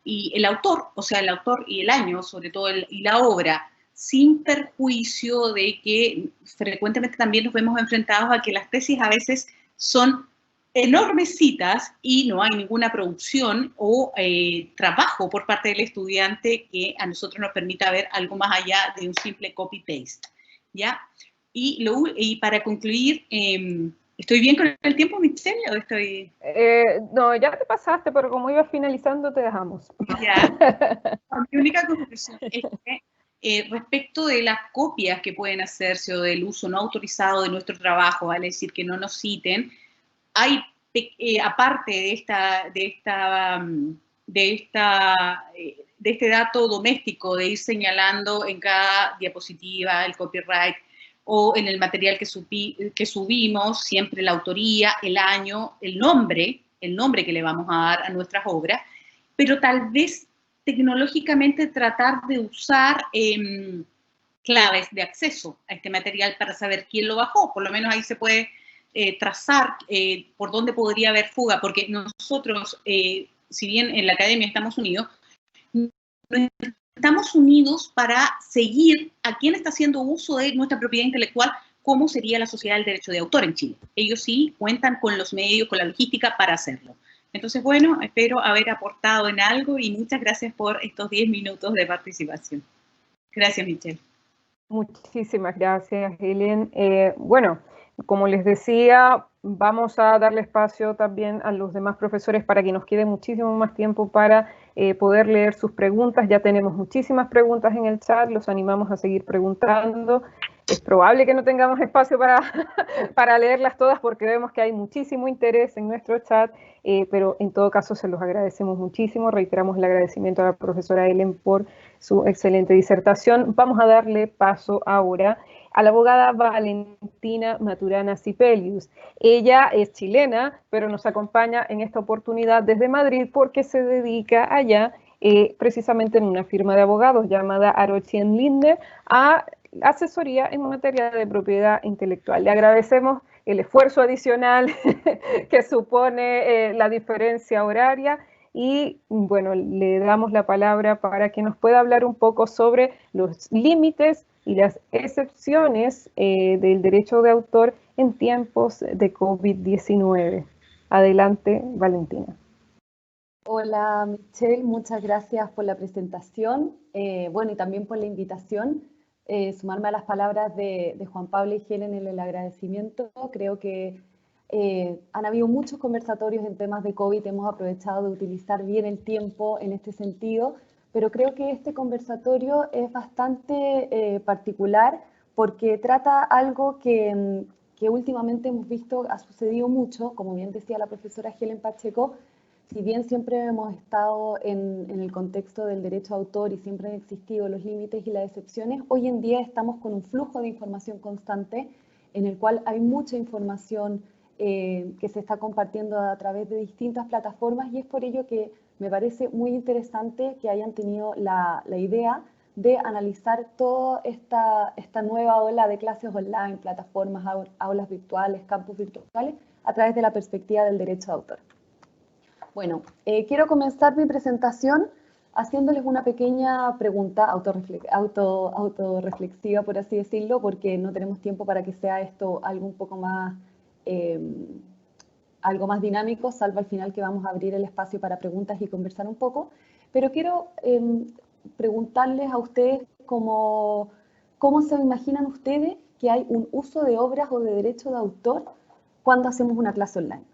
el autor, o sea, el autor y el año, sobre todo, y la obra, sin perjuicio de que frecuentemente también nos vemos enfrentados a que las tesis a veces son enormes citas y no hay ninguna producción o trabajo por parte del estudiante que a nosotros nos permita ver algo más allá de un simple copy-paste, ¿ya? Y para concluir, ¿estoy bien con el tiempo, Michelle, o estoy...? No, ya te pasaste, pero como ibas finalizando, te dejamos. Ya. Mi única conclusión es que respecto de las copias que pueden hacerse o del uso no autorizado de nuestro trabajo, vale decir que no nos citen, hay, aparte de este dato doméstico de ir señalando en cada diapositiva el copyright o en el material que subimos, siempre la autoría, el año, el nombre que le vamos a dar a nuestras obras, pero tal vez tecnológicamente tratar de usar claves de acceso a este material para saber quién lo bajó. Por lo menos ahí se puede trazar por dónde podría haber fuga, porque nosotros, si bien en la academia estamos unidos, no estamos unidos para seguir a quién está haciendo uso de nuestra propiedad intelectual, cómo sería la sociedad del derecho de autor en Chile. Ellos sí cuentan con los medios, con la logística para hacerlo. Entonces, bueno, espero haber aportado en algo y muchas gracias por estos 10 minutos de participación. Gracias, Michelle. Muchísimas gracias, Helen. Bueno, como les decía, vamos a darle espacio también a los demás profesores para que nos quede muchísimo más tiempo para poder leer sus preguntas. Ya tenemos muchísimas preguntas en el chat, los animamos a seguir preguntando. Es probable que no tengamos espacio para leerlas todas porque vemos que hay muchísimo interés en nuestro chat, pero en todo caso se los agradecemos muchísimo. Reiteramos el agradecimiento a la profesora Ellen por su excelente disertación. Vamos a darle paso ahora a la abogada Valentina Maturana Cipelius. Ella es chilena, pero nos acompaña en esta oportunidad desde Madrid porque se dedica allá precisamente en una firma de abogados llamada Arochi Lindner a asesoría en materia de propiedad intelectual. Le agradecemos el esfuerzo adicional que supone la diferencia horaria y, bueno, le damos la palabra para que nos pueda hablar un poco sobre los límites y las excepciones del derecho de autor en tiempos de COVID-19. Adelante, Valentina. Hola, Michelle, muchas gracias por la presentación, bueno, y también por la invitación. Sumarme a las palabras de Juan Pablo y Helen en el agradecimiento. Creo que han habido muchos conversatorios en temas de COVID, hemos aprovechado de utilizar bien el tiempo en este sentido, pero creo que este conversatorio es bastante particular porque trata algo que últimamente hemos visto ha sucedido mucho, como bien decía la profesora Helen Pacheco. Si bien siempre hemos estado en el contexto del derecho de autor y siempre han existido los límites y las excepciones, hoy en día estamos con un flujo de información constante en el cual hay mucha información que se está compartiendo a través de distintas plataformas y es por ello que me parece muy interesante que hayan tenido la idea de analizar toda esta nueva ola de clases online, plataformas, aulas virtuales, campus virtuales, a través de la perspectiva del derecho de autor. Bueno, quiero comenzar mi presentación haciéndoles una pequeña pregunta autorreflexiva, por así decirlo, porque no tenemos tiempo para que sea esto algo un poco más, algo más dinámico, salvo al final que vamos a abrir el espacio para preguntas y conversar un poco. Pero quiero preguntarles a ustedes cómo se imaginan ustedes que hay un uso de obras o de derecho de autor cuando hacemos una clase online.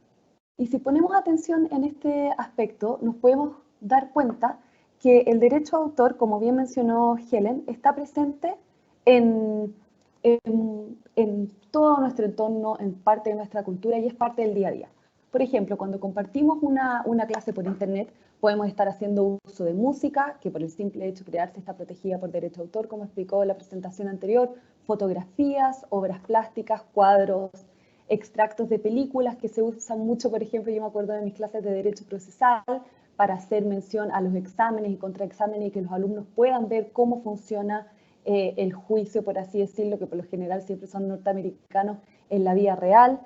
Y si ponemos atención en este aspecto, nos podemos dar cuenta que el derecho de autor, como bien mencionó Helen, está presente en todo nuestro entorno, en parte de nuestra cultura y es parte del día a día. Por ejemplo, cuando compartimos una clase por internet, podemos estar haciendo uso de música, que por el simple hecho de crearse está protegida por derecho de autor, como explicó en la presentación anterior, fotografías, obras plásticas, cuadros, extractos de películas que se usan mucho, por ejemplo, yo me acuerdo de mis clases de Derecho Procesal para hacer mención a los exámenes y contraexámenes y que los alumnos puedan ver cómo funciona el juicio, por así decirlo, que por lo general siempre son norteamericanos en la vida real,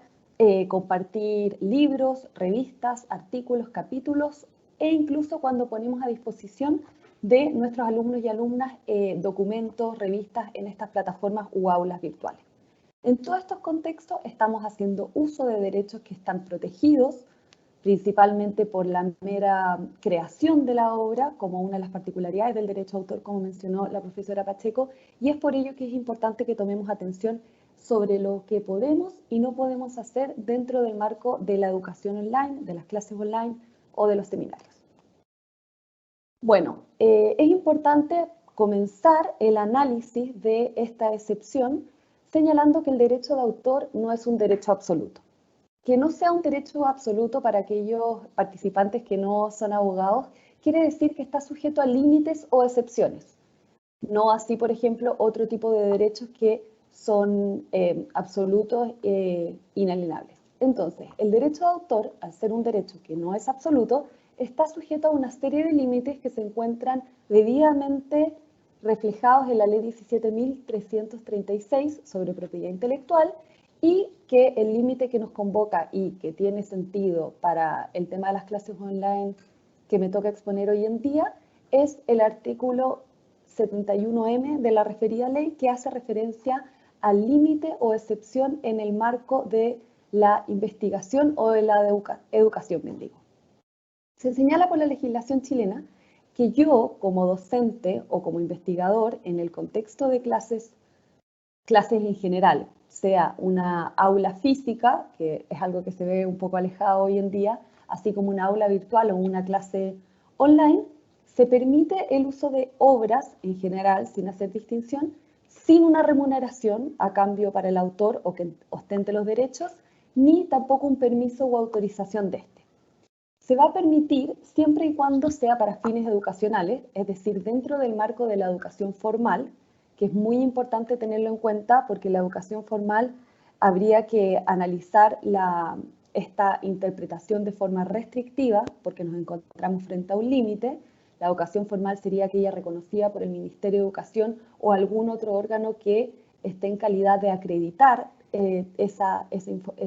compartir libros, revistas, artículos, capítulos e incluso cuando ponemos a disposición de nuestros alumnos y alumnas documentos, revistas en estas plataformas u aulas virtuales. En todos estos contextos estamos haciendo uso de derechos que están protegidos, principalmente por la mera creación de la obra, como una de las particularidades del derecho de autor, como mencionó la profesora Pacheco, y es por ello que es importante que tomemos atención sobre lo que podemos y no podemos hacer dentro del marco de la educación online, de las clases online o de los seminarios. Bueno, es importante comenzar el análisis de esta excepción señalando que el derecho de autor no es un derecho absoluto. Que no sea un derecho absoluto para aquellos participantes que no son abogados, quiere decir que está sujeto a límites o excepciones. No así, por ejemplo, otro tipo de derechos que son absolutos e inalienables. Entonces, el derecho de autor, al ser un derecho que no es absoluto, está sujeto a una serie de límites que se encuentran debidamente reflejados en la Ley 17.336 sobre propiedad intelectual y que el límite que nos convoca y que tiene sentido para el tema de las clases online que me toca exponer hoy en día es el artículo 71M de la referida ley que hace referencia al límite o excepción en el marco de la investigación o de la educación, bien digo. Se señala por la legislación chilena que yo, como docente o como investigador, en el contexto de clases en general, sea una aula física, que es algo que se ve un poco alejado hoy en día, así como una aula virtual o una clase online, se permite el uso de obras en general, sin hacer distinción, sin una remuneración a cambio para el autor o que ostente los derechos, ni tampoco un permiso o autorización de este. Se va a permitir siempre y cuando sea para fines educacionales, es decir, dentro del marco de la educación formal, que es muy importante tenerlo en cuenta porque la educación formal habría que analizar esta interpretación de forma restrictiva, porque nos encontramos frente a un límite. La educación formal sería aquella reconocida por el Ministerio de Educación o algún otro órgano que esté en calidad de acreditar esa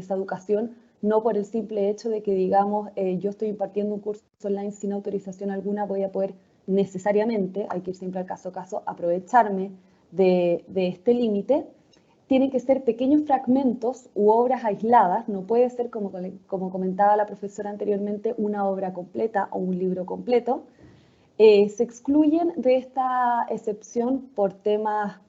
educación, no por el simple hecho de que digamos yo estoy impartiendo un curso online sin autorización alguna, voy a poder necesariamente, hay que ir siempre al caso a caso, aprovecharme de este límite. Tienen que ser pequeños fragmentos u obras aisladas, no puede ser, como comentaba la profesora anteriormente, una obra completa o un libro completo. Se excluyen de esta excepción por temas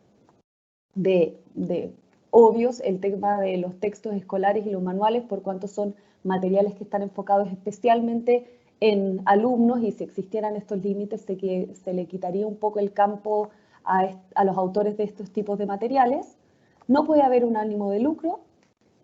obvios, el tema de los textos escolares y los manuales, por cuanto son materiales que están enfocados especialmente en alumnos, y si existieran estos límites se le quitaría un poco el campo a los autores de estos tipos de materiales. No puede haber un ánimo de lucro,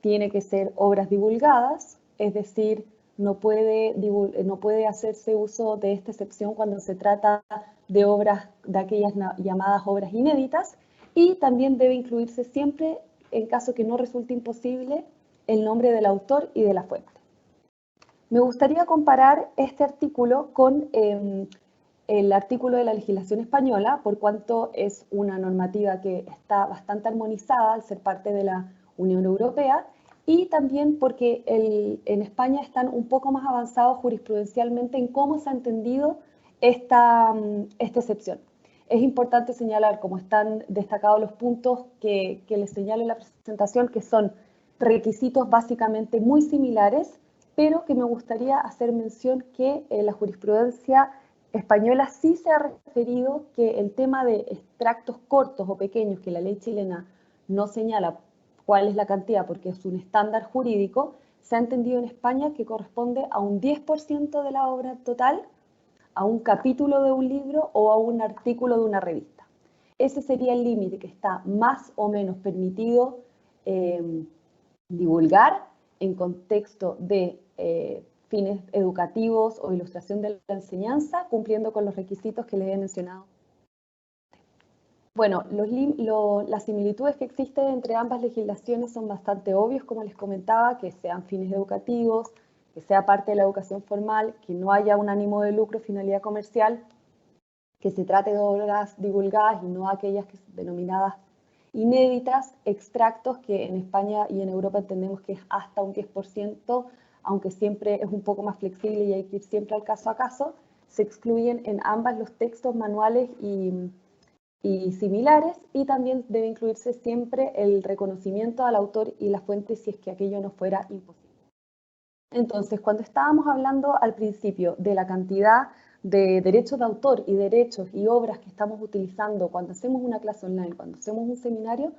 tiene que ser obras divulgadas, es decir, no puede hacerse uso de esta excepción cuando se trata de obras, de aquellas llamadas obras inéditas, y también debe incluirse siempre, en caso que no resulte imposible, el nombre del autor y de la fuente. Me gustaría comparar este artículo con el artículo de la legislación española, por cuanto es una normativa que está bastante armonizada al ser parte de la Unión Europea, y también porque en España están un poco más avanzados jurisprudencialmente en cómo se ha entendido esta excepción. Es importante señalar, como están destacados los puntos que les señalo en la presentación, que son requisitos básicamente muy similares, pero que me gustaría hacer mención que la jurisprudencia española sí se ha referido que el tema de extractos cortos o pequeños, que la ley chilena no señala cuál es la cantidad porque es un estándar jurídico, se ha entendido en España que corresponde a un 10% de la obra total, a un capítulo de un libro o a un artículo de una revista. Ese sería el límite que está más o menos permitido divulgar en contexto de fines educativos o ilustración de la enseñanza, cumpliendo con los requisitos que les he mencionado. Bueno, las similitudes que existen entre ambas legislaciones son bastante obvias, como les comentaba, que sean fines educativos, que sea parte de la educación formal, que no haya un ánimo de lucro, finalidad comercial, que se trate de obras divulgadas y no aquellas que son denominadas inéditas, extractos, que en España y en Europa entendemos que es hasta un 10%, aunque siempre es un poco más flexible y hay que ir siempre al caso a caso. Se excluyen en ambas los textos manuales y similares, y también debe incluirse siempre el reconocimiento al autor y la fuente si es que aquello no fuera imposible. Entonces, cuando estábamos hablando al principio de la cantidad de derechos de autor y derechos y obras que estamos utilizando cuando hacemos una clase online, cuando hacemos un seminario,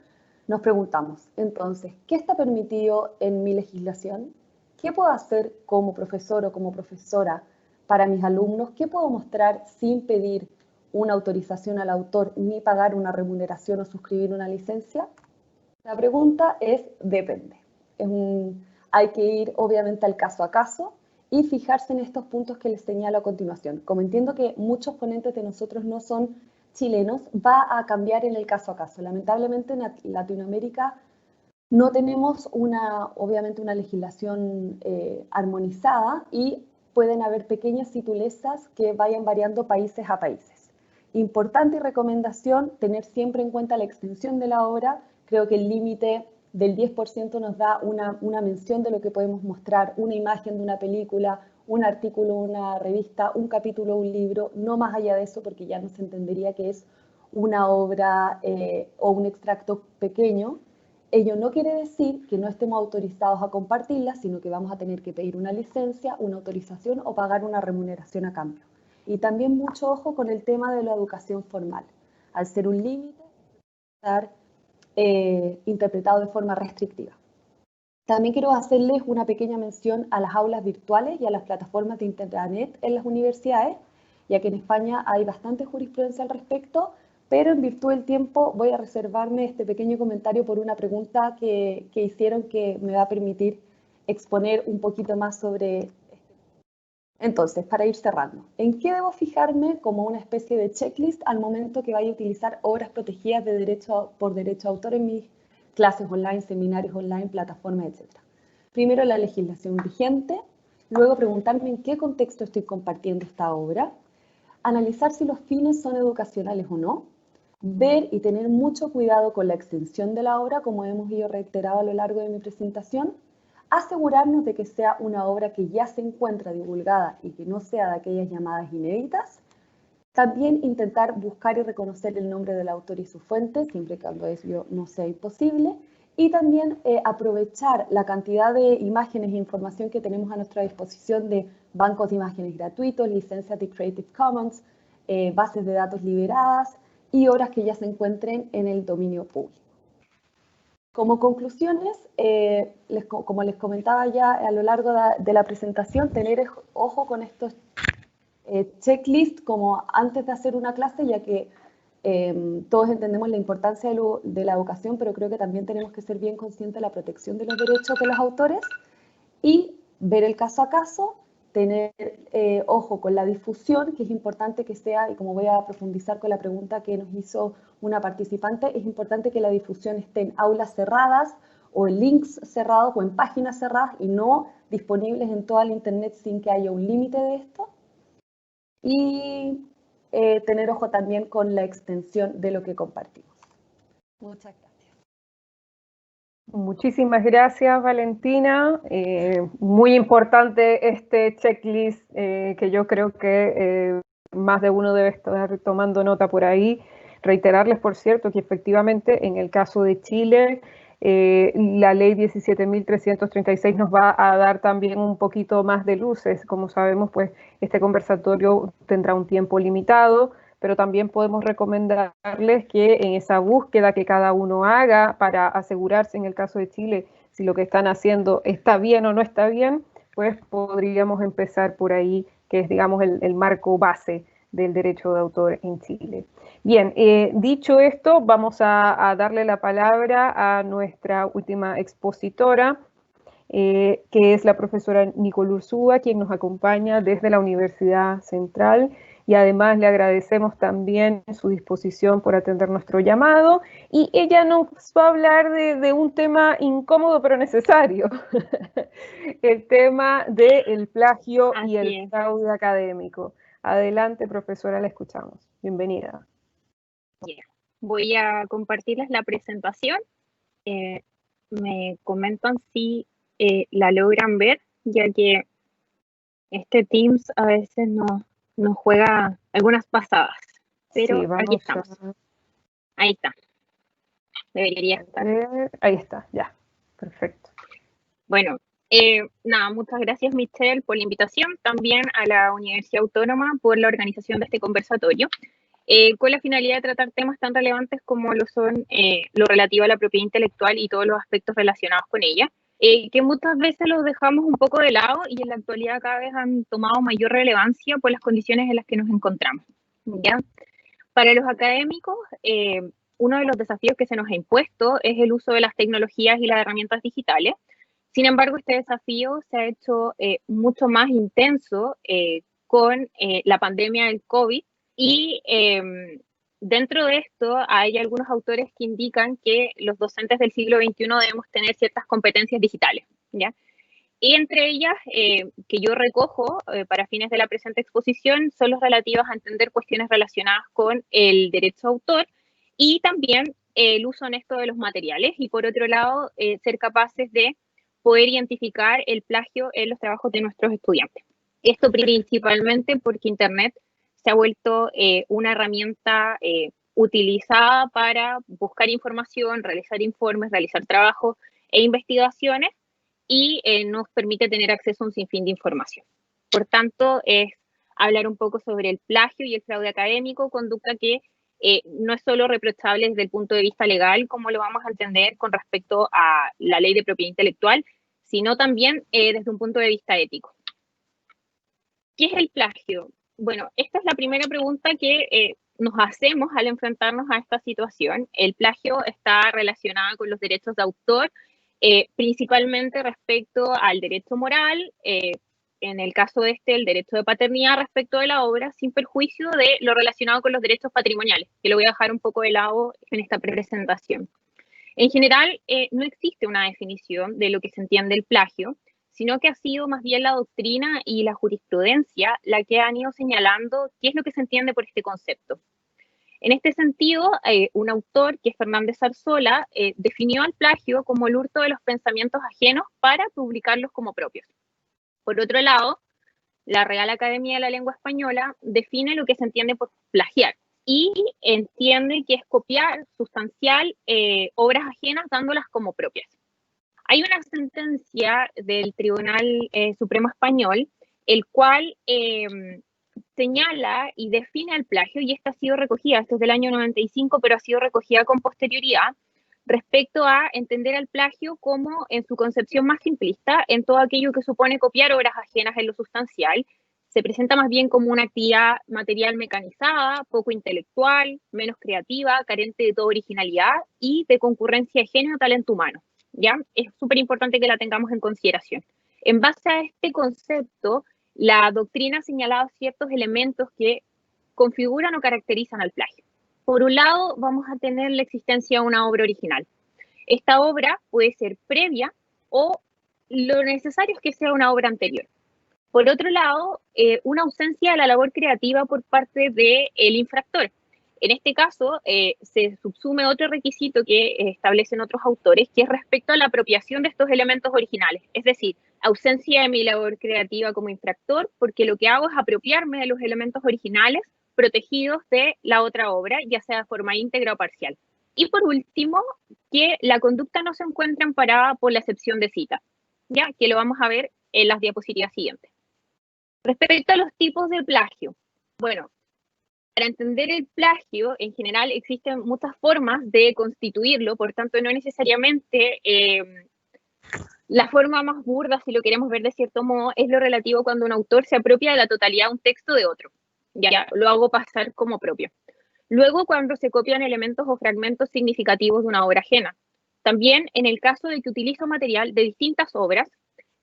nos preguntamos, entonces, ¿qué está permitido en mi legislación? ¿Qué puedo hacer como profesor o como profesora para mis alumnos? ¿Qué puedo mostrar sin pedir una autorización al autor ni pagar una remuneración o suscribir una licencia? La pregunta es depende. Hay que ir obviamente al caso a caso y fijarse en estos puntos que les señalo a continuación. Como entiendo que muchos ponentes de nosotros no son chilenos, va a cambiar en el caso a caso. Lamentablemente en Latinoamérica no tenemos obviamente una legislación armonizada y pueden haber pequeñas sutilezas que vayan variando países a países. Importante y recomendación, tener siempre en cuenta la extensión de la obra. Creo que el límite del 10% nos da una mención de lo que podemos mostrar, una imagen de una película, un artículo, una revista, un capítulo, un libro, no más allá de eso, porque ya no se entendería que es una obra o un extracto pequeño. Ello no quiere decir que no estemos autorizados a compartirla, sino que vamos a tener que pedir una licencia, una autorización o pagar una remuneración a cambio. Y también mucho ojo con el tema de la educación formal. Al ser un límite, estar interpretado de forma restrictiva. También quiero hacerles una pequeña mención a las aulas virtuales y a las plataformas de internet en las universidades, ya que en España hay bastante jurisprudencia al respecto, pero en virtud del tiempo voy a reservarme este pequeño comentario por una pregunta que hicieron que me va a permitir exponer un poquito más sobre. Entonces, para ir cerrando, ¿en qué debo fijarme como una especie de checklist al momento que vaya a utilizar obras protegidas por derecho de autor en mis clases online, seminarios online, plataformas, etcétera? Primero, la legislación vigente, luego preguntarme en qué contexto estoy compartiendo esta obra, analizar si los fines son educacionales o no, ver y tener mucho cuidado con la extensión de la obra, como hemos ido reiterado a lo largo de mi presentación, asegurarnos de que sea una obra que ya se encuentra divulgada y que no sea de aquellas llamadas inéditas. También intentar buscar y reconocer el nombre del autor y su fuente, siempre y cuando ello no sea imposible. Y también aprovechar la cantidad de imágenes e información que tenemos a nuestra disposición de bancos de imágenes gratuitos, licencias de Creative Commons, bases de datos liberadas y obras que ya se encuentren en el dominio público. Como conclusiones, como les comentaba ya a lo largo de la presentación, tener ojo con estos checklists como antes de hacer una clase, ya que todos entendemos la importancia de la educación, pero creo que también tenemos que ser bien conscientes de la protección de los derechos de los autores y ver el caso a caso, tener ojo con la difusión, que es importante que sea, y como voy a profundizar con la pregunta que nos hizo una participante, es importante que la difusión esté en aulas cerradas o en links cerrados o en páginas cerradas y no disponibles en toda la internet sin que haya un límite de esto. Y tener ojo también con la extensión de lo que compartimos. Muchas gracias. Muchísimas gracias, Valentina. Muy importante este checklist que yo creo que más de uno debe estar tomando nota por ahí. Reiterarles, por cierto, que efectivamente en el caso de Chile, la ley 17.336 nos va a dar también un poquito más de luces. Como sabemos, pues este conversatorio tendrá un tiempo limitado, pero también podemos recomendarles que en esa búsqueda que cada uno haga para asegurarse, en el caso de Chile, si lo que están haciendo está bien o no está bien, pues podríamos empezar por ahí, que es, digamos, el marco base del derecho de autor en Chile. Bien, dicho esto, vamos a darle la palabra a nuestra última expositora, que es la profesora Nicole Ursúa, quien nos acompaña desde la Universidad Central, y además le agradecemos también su disposición por atender nuestro llamado, y ella nos va a hablar de un tema incómodo pero necesario, el tema del plagio y el fraude académico. Adelante, profesora, la escuchamos. Bienvenida. Voy a compartirles la presentación. Me comentan si la logran ver, ya que este Teams a veces nos juega algunas pasadas. Pero sí, aquí estamos. Ahí está. Debería estar. Ahí está, ya. Perfecto. Bueno, nada, muchas gracias, Michelle, por la invitación. También a la Universidad Autónoma por la organización de este conversatorio. Con la finalidad de tratar temas tan relevantes como lo son lo relativo a la propiedad intelectual y todos los aspectos relacionados con ella, que muchas veces los dejamos un poco de lado y en la actualidad cada vez han tomado mayor relevancia por las condiciones en las que nos encontramos, ¿ya? Para los académicos, uno de los desafíos que se nos ha impuesto es el uso de las tecnologías y las herramientas digitales. Sin embargo, este desafío se ha hecho mucho más intenso con la pandemia del COVID. Y dentro de esto hay algunos autores que indican que los docentes del siglo XXI debemos tener ciertas competencias digitales, ¿ya? Y entre ellas, que yo recojo para fines de la presente exposición, son las relativas a entender cuestiones relacionadas con el derecho de autor y también el uso honesto de los materiales. Y por otro lado, ser capaces de poder identificar el plagio en los trabajos de nuestros estudiantes. Esto principalmente porque Internet se ha vuelto una herramienta utilizada para buscar información, realizar informes, realizar trabajos e investigaciones y nos permite tener acceso a un sinfín de información. Por tanto, es hablar un poco sobre el plagio y el fraude académico, conducta que no es solo reprochable desde el punto de vista legal, como lo vamos a entender con respecto a la ley de propiedad intelectual, sino también desde un punto de vista ético. ¿Qué es el plagio? Bueno, esta es la primera pregunta que nos hacemos al enfrentarnos a esta situación. El plagio está relacionado con los derechos de autor, principalmente respecto al derecho moral, en el caso de el derecho de paternidad respecto de la obra, sin perjuicio de lo relacionado con los derechos patrimoniales, que lo voy a dejar un poco de lado en esta presentación. En general, no existe una definición de lo que se entiende el plagio, sino que ha sido más bien la doctrina y la jurisprudencia la que han ido señalando qué es lo que se entiende por este concepto. En este sentido, un autor, que es Fernández Zarzola, definió al plagio como el hurto de los pensamientos ajenos para publicarlos como propios. Por otro lado, la Real Academia de la Lengua Española define lo que se entiende por plagiar y entiende que es copiar sustancial obras ajenas dándolas como propias. Hay una sentencia del Tribunal Supremo Español, el cual señala y define el plagio, y esta ha sido recogida, esto es del año 95, pero ha sido recogida con posterioridad, respecto a entender el plagio como, en su concepción más simplista, en todo aquello que supone copiar obras ajenas en lo sustancial. Se presenta más bien como una actividad material mecanizada, poco intelectual, menos creativa, carente de toda originalidad y de concurrencia de genio o talento humano. ¿Ya? Es súper importante que la tengamos en consideración. En base a este concepto, la doctrina ha señalado ciertos elementos que configuran o caracterizan al plagio. Por un lado, vamos a tener la existencia de una obra original. Esta obra puede ser previa o lo necesario es que sea una obra anterior. Por otro lado, una ausencia de la labor creativa por parte del infractor. En este caso, se subsume otro requisito que establecen otros autores, que es respecto a la apropiación de estos elementos originales. Es decir, ausencia de mi labor creativa como infractor, porque lo que hago es apropiarme de los elementos originales protegidos de la otra obra, ya sea de forma íntegra o parcial. Y por último, que la conducta no se encuentra amparada por la excepción de cita, ya que lo vamos a ver en las diapositivas siguientes. Respecto a los tipos de plagio, bueno, para entender el plagio, en general existen muchas formas de constituirlo, por tanto no necesariamente la forma más burda, si lo queremos ver de cierto modo, es lo relativo cuando un autor se apropia de la totalidad de un texto de otro. Ya lo hago pasar como propio. Luego, cuando se copian elementos o fragmentos significativos de una obra ajena. También en el caso de que utilizo material de distintas obras,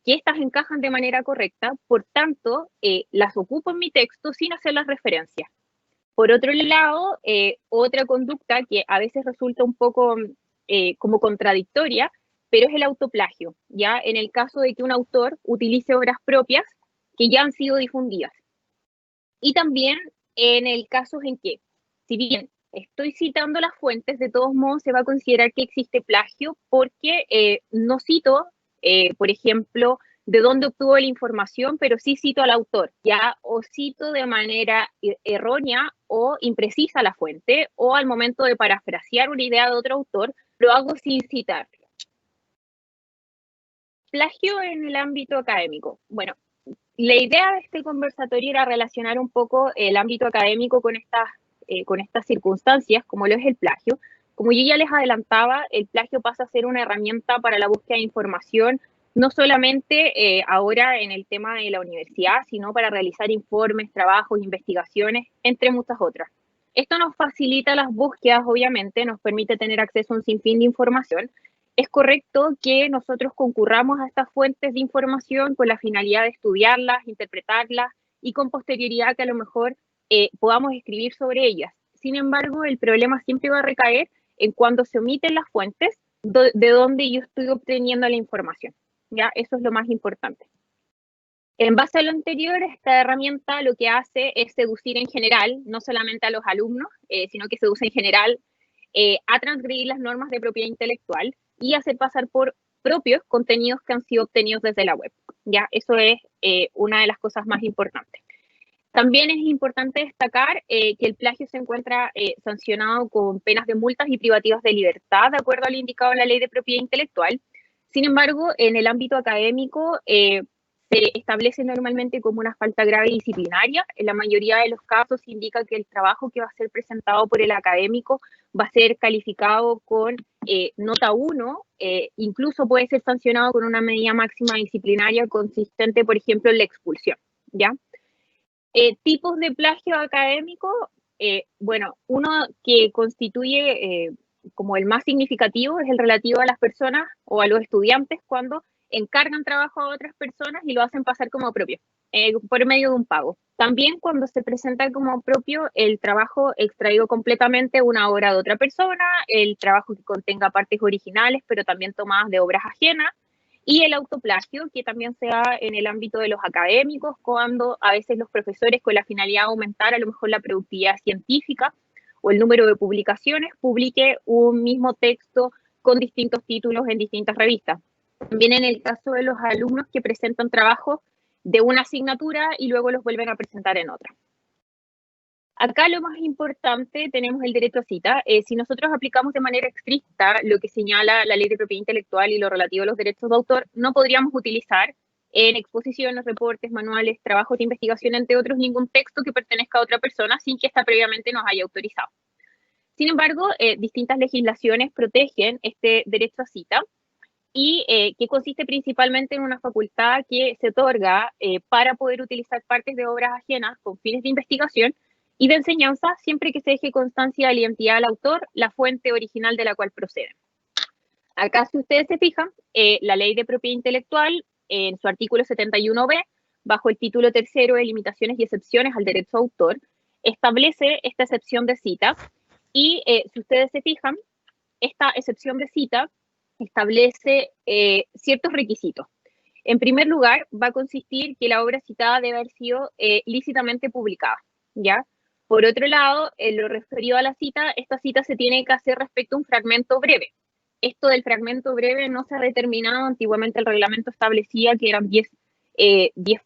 que éstas encajan de manera correcta, por tanto, las ocupo en mi texto sin hacerlas referencia. Por otro lado, otra conducta que a veces resulta un poco como contradictoria, pero es el autoplagio, ya en el caso de que un autor utilice obras propias que ya han sido difundidas. Y también en el caso en que, si bien estoy citando las fuentes, de todos modos se va a considerar que existe plagio porque no cito, por ejemplo, de dónde obtuvo la información, pero sí cito al autor, ya, o cito de manera errónea o imprecisa la fuente, o al momento de parafrasear una idea de otro autor, lo hago sin citar. Plagio en el ámbito académico. Bueno, la idea de este conversatorio era relacionar un poco el ámbito académico con estas circunstancias, como lo es el plagio. Como yo ya les adelantaba, el plagio pasa a ser una herramienta para la búsqueda de información, no solamente ahora en el tema de la universidad, sino para realizar informes, trabajos, investigaciones, entre muchas otras. Esto nos facilita las búsquedas, obviamente, nos permite tener acceso a un sinfín de información. Es correcto que nosotros concurramos a estas fuentes de información con la finalidad de estudiarlas, interpretarlas y con posterioridad que a lo mejor podamos escribir sobre ellas. Sin embargo, el problema siempre va a recaer en cuando se omiten las fuentes de donde yo estoy obteniendo la información. ¿Ya? Eso es lo más importante. En base a lo anterior, esta herramienta lo que hace es seducir en general, no solamente a los alumnos, sino que seduce en general a transgredir las normas de propiedad intelectual y hacer pasar por propios contenidos que han sido obtenidos desde la web. ¿Ya? Eso es una de las cosas más importantes. También es importante destacar que el plagio se encuentra sancionado con penas de multas y privativas de libertad, de acuerdo al indicado en la Ley de Propiedad Intelectual. Sin embargo, en el ámbito académico se establece normalmente como una falta grave disciplinaria. En la mayoría de los casos se indica que el trabajo que va a ser presentado por el académico va a ser calificado con nota 1, incluso puede ser sancionado con una medida máxima disciplinaria consistente, por ejemplo, en la expulsión, ¿ya? Tipos de plagio académico, bueno, uno que constituye como el más significativo es el relativo a las personas o a los estudiantes cuando encargan trabajo a otras personas y lo hacen pasar como propio, por medio de un pago. También cuando se presenta como propio el trabajo extraído completamente una obra de otra persona, el trabajo que contenga partes originales, pero también tomadas de obras ajenas, y el autoplagio, que también se da en el ámbito de los académicos, cuando a veces los profesores, con la finalidad de aumentar a lo mejor la productividad científica o el número de publicaciones, publique un mismo texto con distintos títulos en distintas revistas. También en el caso de los alumnos que presentan trabajos de una asignatura y luego los vuelven a presentar en otra. Acá lo más importante, tenemos el derecho a cita. Si nosotros aplicamos de manera estricta lo que señala la Ley de Propiedad Intelectual y lo relativo a los derechos de autor, no podríamos utilizar en exposiciones, reportes, manuales, trabajos de investigación, entre otros, ningún texto que pertenezca a otra persona sin que ésta previamente nos haya autorizado. Sin embargo, distintas legislaciones protegen este derecho a cita y que consiste principalmente en una facultad que se otorga para poder utilizar partes de obras ajenas con fines de investigación y de enseñanza, siempre que se deje constancia de la identidad del autor, la fuente original de la cual proceden. Acá, si ustedes se fijan, la Ley de Propiedad Intelectual, en su artículo 71b, bajo el título tercero de Limitaciones y Excepciones al Derecho de Autor, establece esta excepción de cita y, si ustedes se fijan, esta excepción de cita establece ciertos requisitos. En primer lugar, va a consistir que la obra citada debe haber sido lícitamente publicada, ¿ya? Por otro lado, en lo referido a la cita, esta cita se tiene que hacer respecto a un fragmento breve. Esto del fragmento breve no se ha determinado, antiguamente el reglamento establecía que eran 10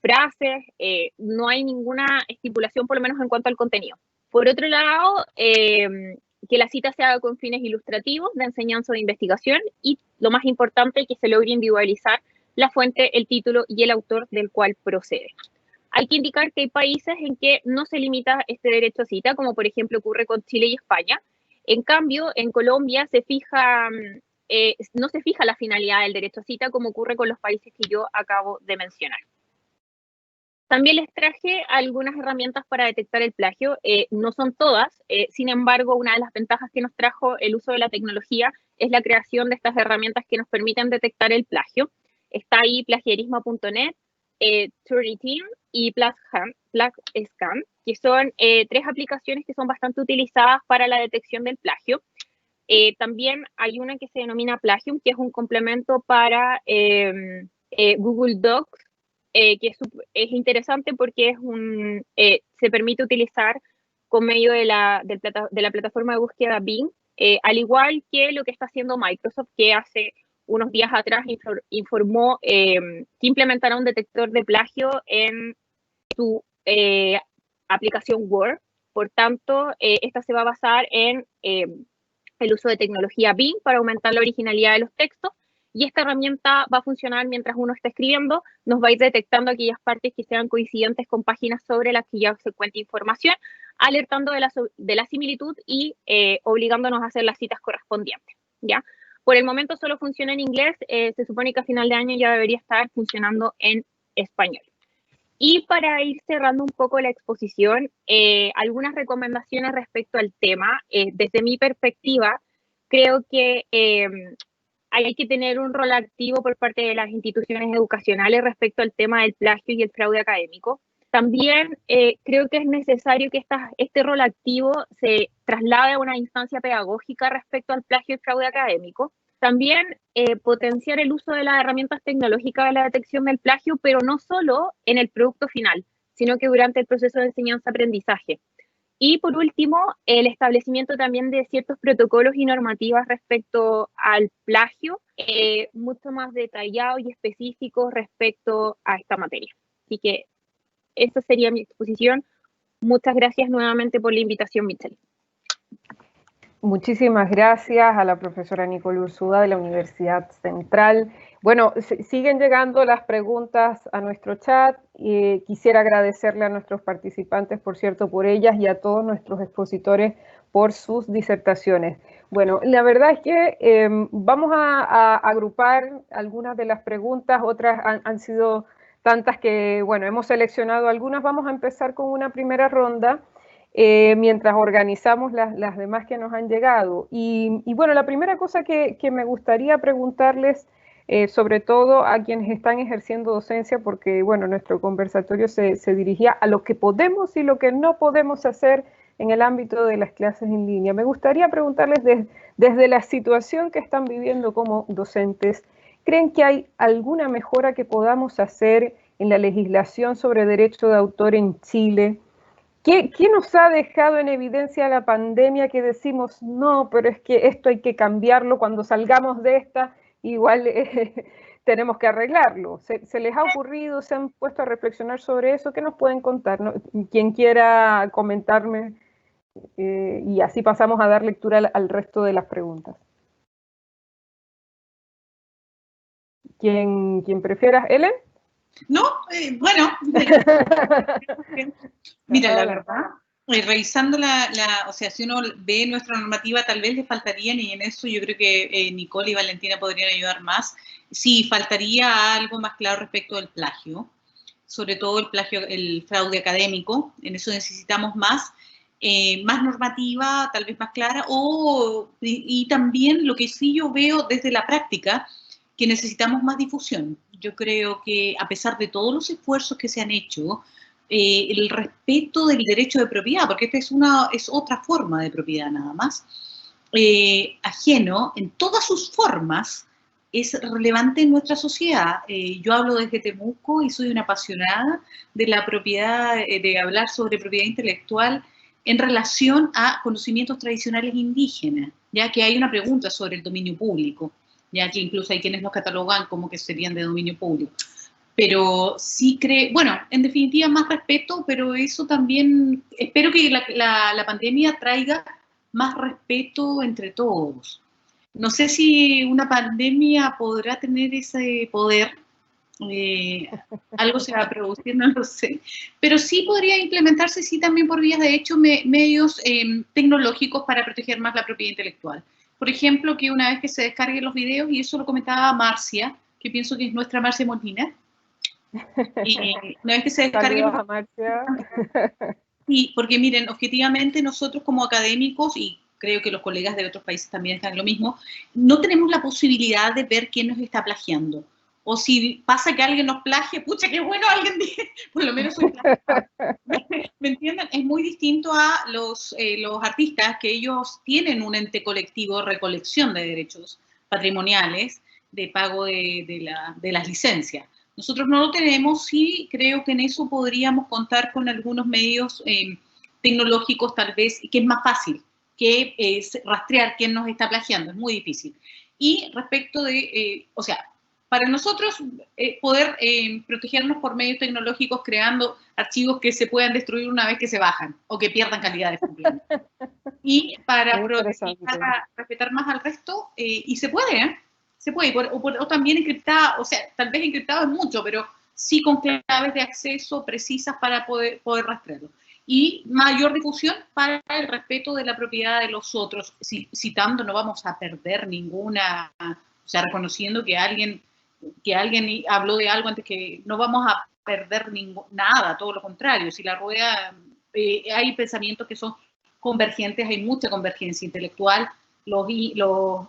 frases, no hay ninguna estipulación por lo menos en cuanto al contenido. Por otro lado, que la cita se haga con fines ilustrativos, de enseñanza o de investigación, y lo más importante, que se logre individualizar la fuente, el título y el autor del cual procede. Hay que indicar que hay países en que no se limita este derecho a cita, como por ejemplo ocurre con Chile y España. En cambio, en Colombia no se fija la finalidad del derecho a cita, como ocurre con los países que yo acabo de mencionar. También les traje algunas herramientas para detectar el plagio. No son todas, sin embargo, una de las ventajas que nos trajo el uso de la tecnología es la creación de estas herramientas que nos permiten detectar el plagio. Está ahí plagiarismo.net, Turnitin y PlagScan, que son 3 aplicaciones que son bastante utilizadas para la detección del plagio. También hay una que se denomina Plagium, que es un complemento para Google Docs, que es interesante porque se permite utilizar con medio de la plataforma de búsqueda Bing, al igual que lo que está haciendo Microsoft, que hace unos días atrás informó que implementará un detector de plagio en su aplicación Word. Por tanto, esta se va a basar en el uso de tecnología Bing para aumentar la originalidad de los textos, y esta herramienta va a funcionar mientras uno está escribiendo, nos va a ir detectando aquellas partes que sean coincidentes con páginas sobre las que ya se cuenta información, alertando de la similitud y obligándonos a hacer las citas correspondientes, ¿ya? Por el momento solo funciona en inglés, se supone que a final de año ya debería estar funcionando en español. Y para ir cerrando un poco la exposición, algunas recomendaciones respecto al tema. Desde mi perspectiva, creo que hay que tener un rol activo por parte de las instituciones educacionales respecto al tema del plagio y el fraude académico. También creo que es necesario que este rol activo se traslade a una instancia pedagógica respecto al plagio y el fraude académico. También potenciar el uso de las herramientas tecnológicas de la detección del plagio, pero no solo en el producto final, sino que durante el proceso de enseñanza-aprendizaje. Y por último, el establecimiento también de ciertos protocolos y normativas respecto al plagio, mucho más detallados y específicos respecto a esta materia. Así que esa sería mi exposición. Muchas gracias nuevamente por la invitación, Michelle. Muchísimas gracias a la profesora Nicole Urzúa de la Universidad Central. Bueno, siguen llegando las preguntas a nuestro chat y quisiera agradecerle a nuestros participantes, por cierto, por ellas, y a todos nuestros expositores por sus disertaciones. Bueno, la verdad es que vamos a agrupar algunas de las preguntas, otras han sido tantas que, bueno, hemos seleccionado algunas. Vamos a empezar con una primera ronda. mientras organizamos las demás que nos han llegado. Y bueno, la primera cosa que me gustaría preguntarles, sobre todo a quienes están ejerciendo docencia, porque bueno, nuestro conversatorio se dirigía a lo que podemos y lo que no podemos hacer en el ámbito de las clases en línea. Me gustaría preguntarles desde la situación que están viviendo como docentes, ¿creen que hay alguna mejora que podamos hacer en la legislación sobre derecho de autor en Chile? ¿Qué nos ha dejado en evidencia la pandemia que decimos, no, pero es que esto hay que cambiarlo, cuando salgamos de esta, igual tenemos que arreglarlo? ¿Se les ha ocurrido, se han puesto a reflexionar sobre eso? ¿Qué nos pueden contar, no? Quien quiera comentarme, y así pasamos a dar lectura al resto de las preguntas. ¿Quién prefiera? ¿Ellen? No, bueno, mira, la verdad, revisando o sea, si uno ve nuestra normativa, tal vez le faltarían, y en eso yo creo que Nicole y Valentina podrían ayudar más. Sí, faltaría algo más claro respecto del plagio, sobre todo el plagio, el fraude académico. En eso necesitamos más normativa, tal vez más clara, y también lo que sí yo veo desde la práctica, que necesitamos más difusión. Yo creo que a pesar de todos los esfuerzos que se han hecho, el respeto del derecho de propiedad, porque esta es otra forma de propiedad nada más, ajeno en todas sus formas, es relevante en nuestra sociedad. Yo hablo desde Temuco y soy una apasionada de la propiedad, de hablar sobre propiedad intelectual en relación a conocimientos tradicionales indígenas, ya que hay una pregunta sobre el dominio público, ya que incluso hay quienes los catalogan como que serían de dominio público. Pero sí bueno, en definitiva más respeto, pero eso también, espero que la pandemia traiga más respeto entre todos. No sé si una pandemia podrá tener ese poder, algo se va a producir, no lo sé, pero sí podría implementarse, sí, también por vías de hecho, medios tecnológicos para proteger más la propiedad intelectual. Por ejemplo, que una vez que se descarguen los videos, y eso lo comentaba Marcia, que pienso que es nuestra Marcia Molina, una vez que se descarguen los Marcia. Sí, porque miren, objetivamente nosotros como académicos, y creo que los colegas de otros países también están lo mismo, no tenemos la posibilidad de ver quién nos está plagiando. O si pasa que alguien nos plagie, pucha, qué bueno, alguien dice, por lo menos soy plagiado. ¿Me entienden? Es muy distinto a los artistas, que ellos tienen un ente colectivo de recolección de derechos patrimoniales, de pago de las licencias. Nosotros no lo tenemos, sí creo que en eso podríamos contar con algunos medios tecnológicos tal vez, que es más fácil que rastrear quién nos está plagiando, es muy difícil. Y respecto de, o sea, para nosotros poder protegernos por medios tecnológicos creando archivos que se puedan destruir una vez que se bajan o que pierdan calidad de función. Y para respetar más al resto, y se puede, ¿eh? Se puede, o también encriptado, o sea, tal vez encriptado es mucho, pero sí con claves de acceso precisas para poder rastrearlo. Y mayor difusión para el respeto de la propiedad de los otros, citando, no vamos a perder ninguna, o sea, reconociendo que alguien habló de algo antes, que no vamos a perder nada, todo lo contrario. Si la rueda, hay pensamientos que son convergentes, hay mucha convergencia intelectual. Digamos,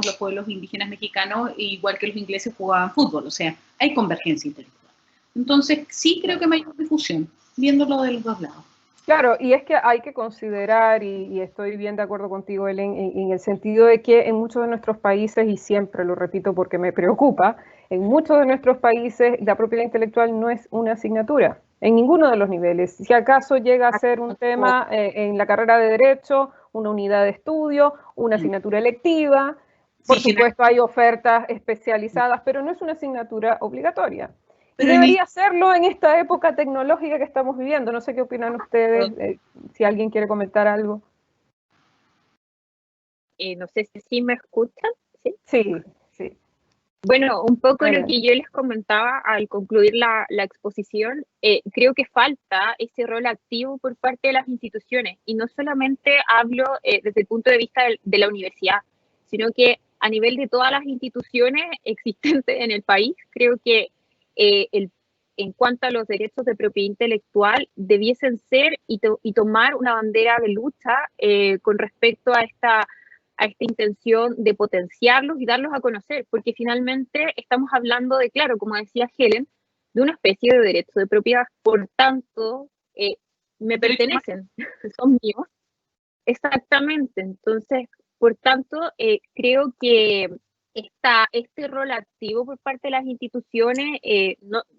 los pueblos indígenas mexicanos, igual que los ingleses, jugaban fútbol, o sea, hay convergencia intelectual. Entonces, sí creo que mayor difusión, viéndolo de los dos lados. Claro, y es que hay que considerar, y estoy bien de acuerdo contigo, Ellen, en el sentido de que en muchos de nuestros países, y siempre lo repito porque me preocupa, en muchos de nuestros países la propiedad intelectual no es una asignatura, en ninguno de los niveles. Si acaso llega a ser un tema en la carrera de Derecho, una unidad de estudio, una asignatura electiva, por supuesto hay ofertas especializadas, pero no es una asignatura obligatoria. Y debería serlo en esta época tecnológica que estamos viviendo. No sé qué opinan ustedes, si alguien quiere comentar algo. No sé si me escuchan. Sí. Bueno, un poco lo que yo les comentaba al concluir la exposición, creo que falta ese rol activo por parte de las instituciones, y no solamente hablo desde el punto de vista de la universidad, sino que a nivel de todas las instituciones existentes en el país. Creo que en cuanto a los derechos de propiedad intelectual debiesen ser y tomar una bandera de lucha con respecto a esta intención de potenciarlos y darlos a conocer, porque finalmente estamos hablando de, claro, como decía Helen, de una especie de derecho de propiedad, por tanto, me pertenecen, son míos. Exactamente, entonces, por tanto, creo que este rol activo por parte de las instituciones,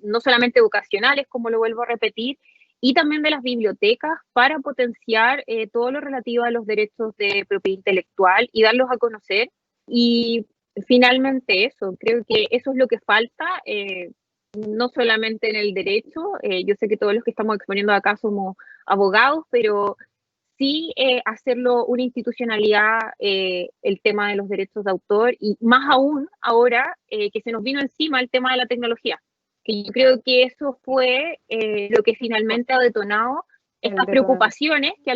no solamente educacionales, como lo vuelvo a repetir, y también de las bibliotecas para potenciar todo lo relativo a los derechos de propiedad intelectual y darlos a conocer. Y finalmente eso, creo que eso es lo que falta, no solamente en el derecho, yo sé que todos los que estamos exponiendo acá somos abogados, pero sí hacerlo una institucionalidad el tema de los derechos de autor y más aún ahora que se nos vino encima el tema de la tecnología, que yo creo que eso fue lo que finalmente ha detonado estas preocupaciones que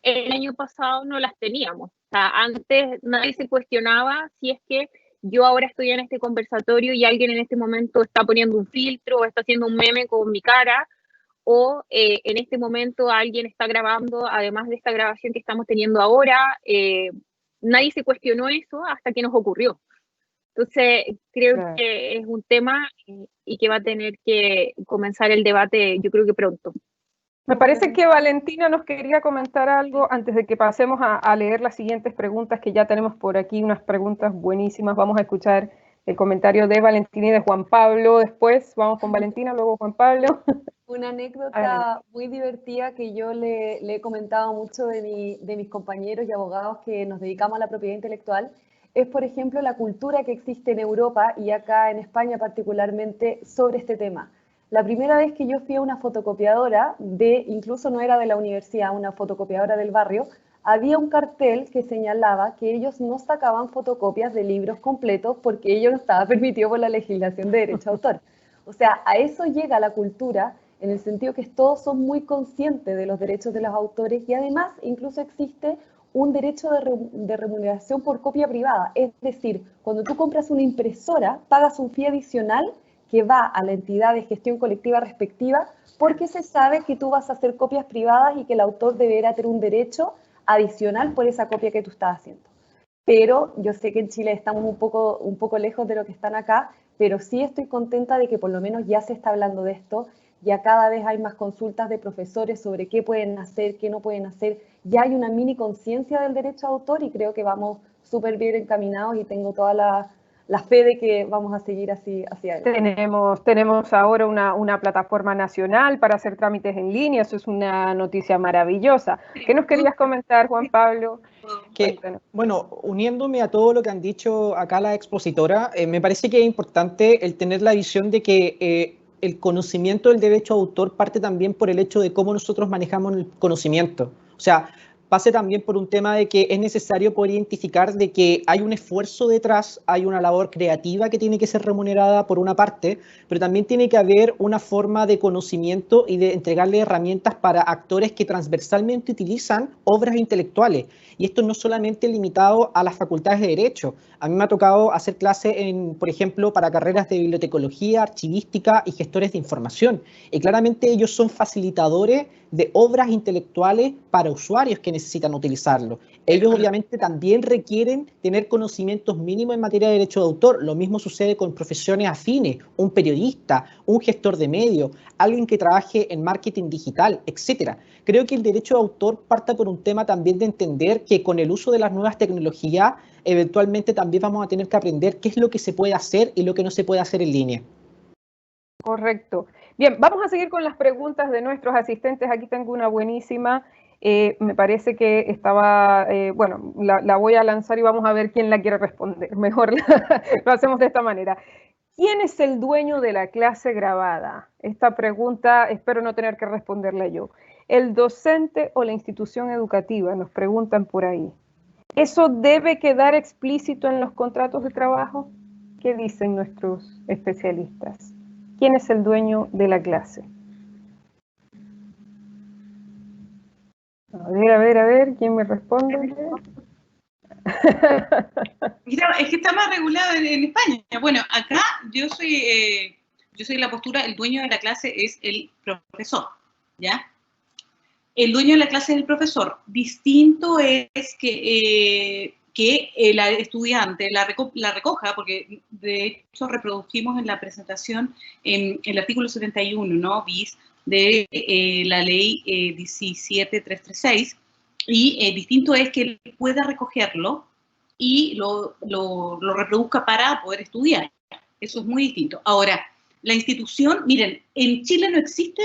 el año pasado no las teníamos. O sea, antes nadie se cuestionaba si es que yo ahora estoy en este conversatorio y alguien en este momento está poniendo un filtro o está haciendo un meme con mi cara, o en este momento alguien está grabando, además de esta grabación que estamos teniendo ahora, nadie se cuestionó eso hasta que nos ocurrió. Entonces, creo que es un tema y que va a tener que comenzar el debate, yo creo que pronto. Me parece que Valentina nos quería comentar algo antes de que pasemos a leer las siguientes preguntas, que ya tenemos por aquí unas preguntas buenísimas. Vamos a escuchar el comentario de Valentina y de Juan Pablo después. Vamos con Valentina, luego Juan Pablo. Una anécdota muy divertida que yo le he comentado mucho de mis compañeros y abogados que nos dedicamos a la propiedad intelectual es, por ejemplo, la cultura que existe en Europa y acá en España particularmente sobre este tema. La primera vez que yo fui a una fotocopiadora, incluso no era de la universidad, una fotocopiadora del barrio, había un cartel que señalaba que ellos no sacaban fotocopias de libros completos porque ello no estaba permitido por la legislación de derecho de autor. O sea, a eso llega la cultura, en el sentido que todos son muy conscientes de los derechos de los autores y además incluso existe un derecho de remuneración por copia privada. Es decir, cuando tú compras una impresora, pagas un fee adicional que va a la entidad de gestión colectiva respectiva porque se sabe que tú vas a hacer copias privadas y que el autor deberá tener un derecho adicional por esa copia que tú estás haciendo. Pero yo sé que en Chile estamos un poco lejos de lo que están acá, pero sí estoy contenta de que por lo menos ya se está hablando de esto, ya cada vez hay más consultas de profesores sobre qué pueden hacer, qué no pueden hacer, ya hay una mini conciencia del derecho de autor y creo que vamos súper bien encaminados y tengo toda la fe de que vamos a seguir así hacia adelante. Tenemos ahora una plataforma nacional para hacer trámites en línea, eso es una noticia maravillosa. ¿Qué nos querías comentar, Juan Pablo? Bueno, uniéndome a todo lo que han dicho acá la expositora, me parece que es importante el tener la visión de que el conocimiento del derecho de autor parte también por el hecho de cómo nosotros manejamos el conocimiento. O sea, pase también por un tema de que es necesario poder identificar de que hay un esfuerzo detrás, hay una labor creativa que tiene que ser remunerada por una parte, pero también tiene que haber una forma de conocimiento y de entregarle herramientas para actores que transversalmente utilizan obras intelectuales. Y esto no solamente limitado a las facultades de Derecho. A mí me ha tocado hacer clases, por ejemplo, para carreras de bibliotecología, archivística y gestores de información. Y claramente ellos son facilitadores de obras intelectuales para usuarios que necesitan utilizarlo. Ellos obviamente también requieren tener conocimientos mínimos en materia de derecho de autor. Lo mismo sucede con profesiones afines, un periodista, un gestor de medios, alguien que trabaje en marketing digital, etc. Creo que el derecho de autor parte por un tema también de entender que con el uso de las nuevas tecnologías, eventualmente también vamos a tener que aprender qué es lo que se puede hacer y lo que no se puede hacer en línea. Correcto. Bien, vamos a seguir con las preguntas de nuestros asistentes. Aquí tengo una buenísima. Me parece que estaba, bueno, la voy a lanzar y vamos a ver quién la quiere responder. Mejor lo hacemos de esta manera. ¿Quién es el dueño de la clase grabada? Esta pregunta espero no tener que responderla yo. ¿El docente o la institución educativa? Nos preguntan por ahí. ¿Eso debe quedar explícito en los contratos de trabajo? ¿Qué dicen nuestros especialistas? ¿Quién es el dueño de la clase? A ver, ¿quién me responde? Mira, es que está más regulado en España. Bueno, acá yo soy yo soy de la postura, el dueño de la clase es el profesor, ¿ya? El dueño de la clase es el profesor. Distinto es que el estudiante la recoja, porque de hecho reprodujimos en la presentación el artículo 71, ¿no? Bis de la ley 17336, y distinto es que él pueda recogerlo y lo reproduzca para poder estudiar. Eso es muy distinto. Ahora, la institución, miren, en Chile no existe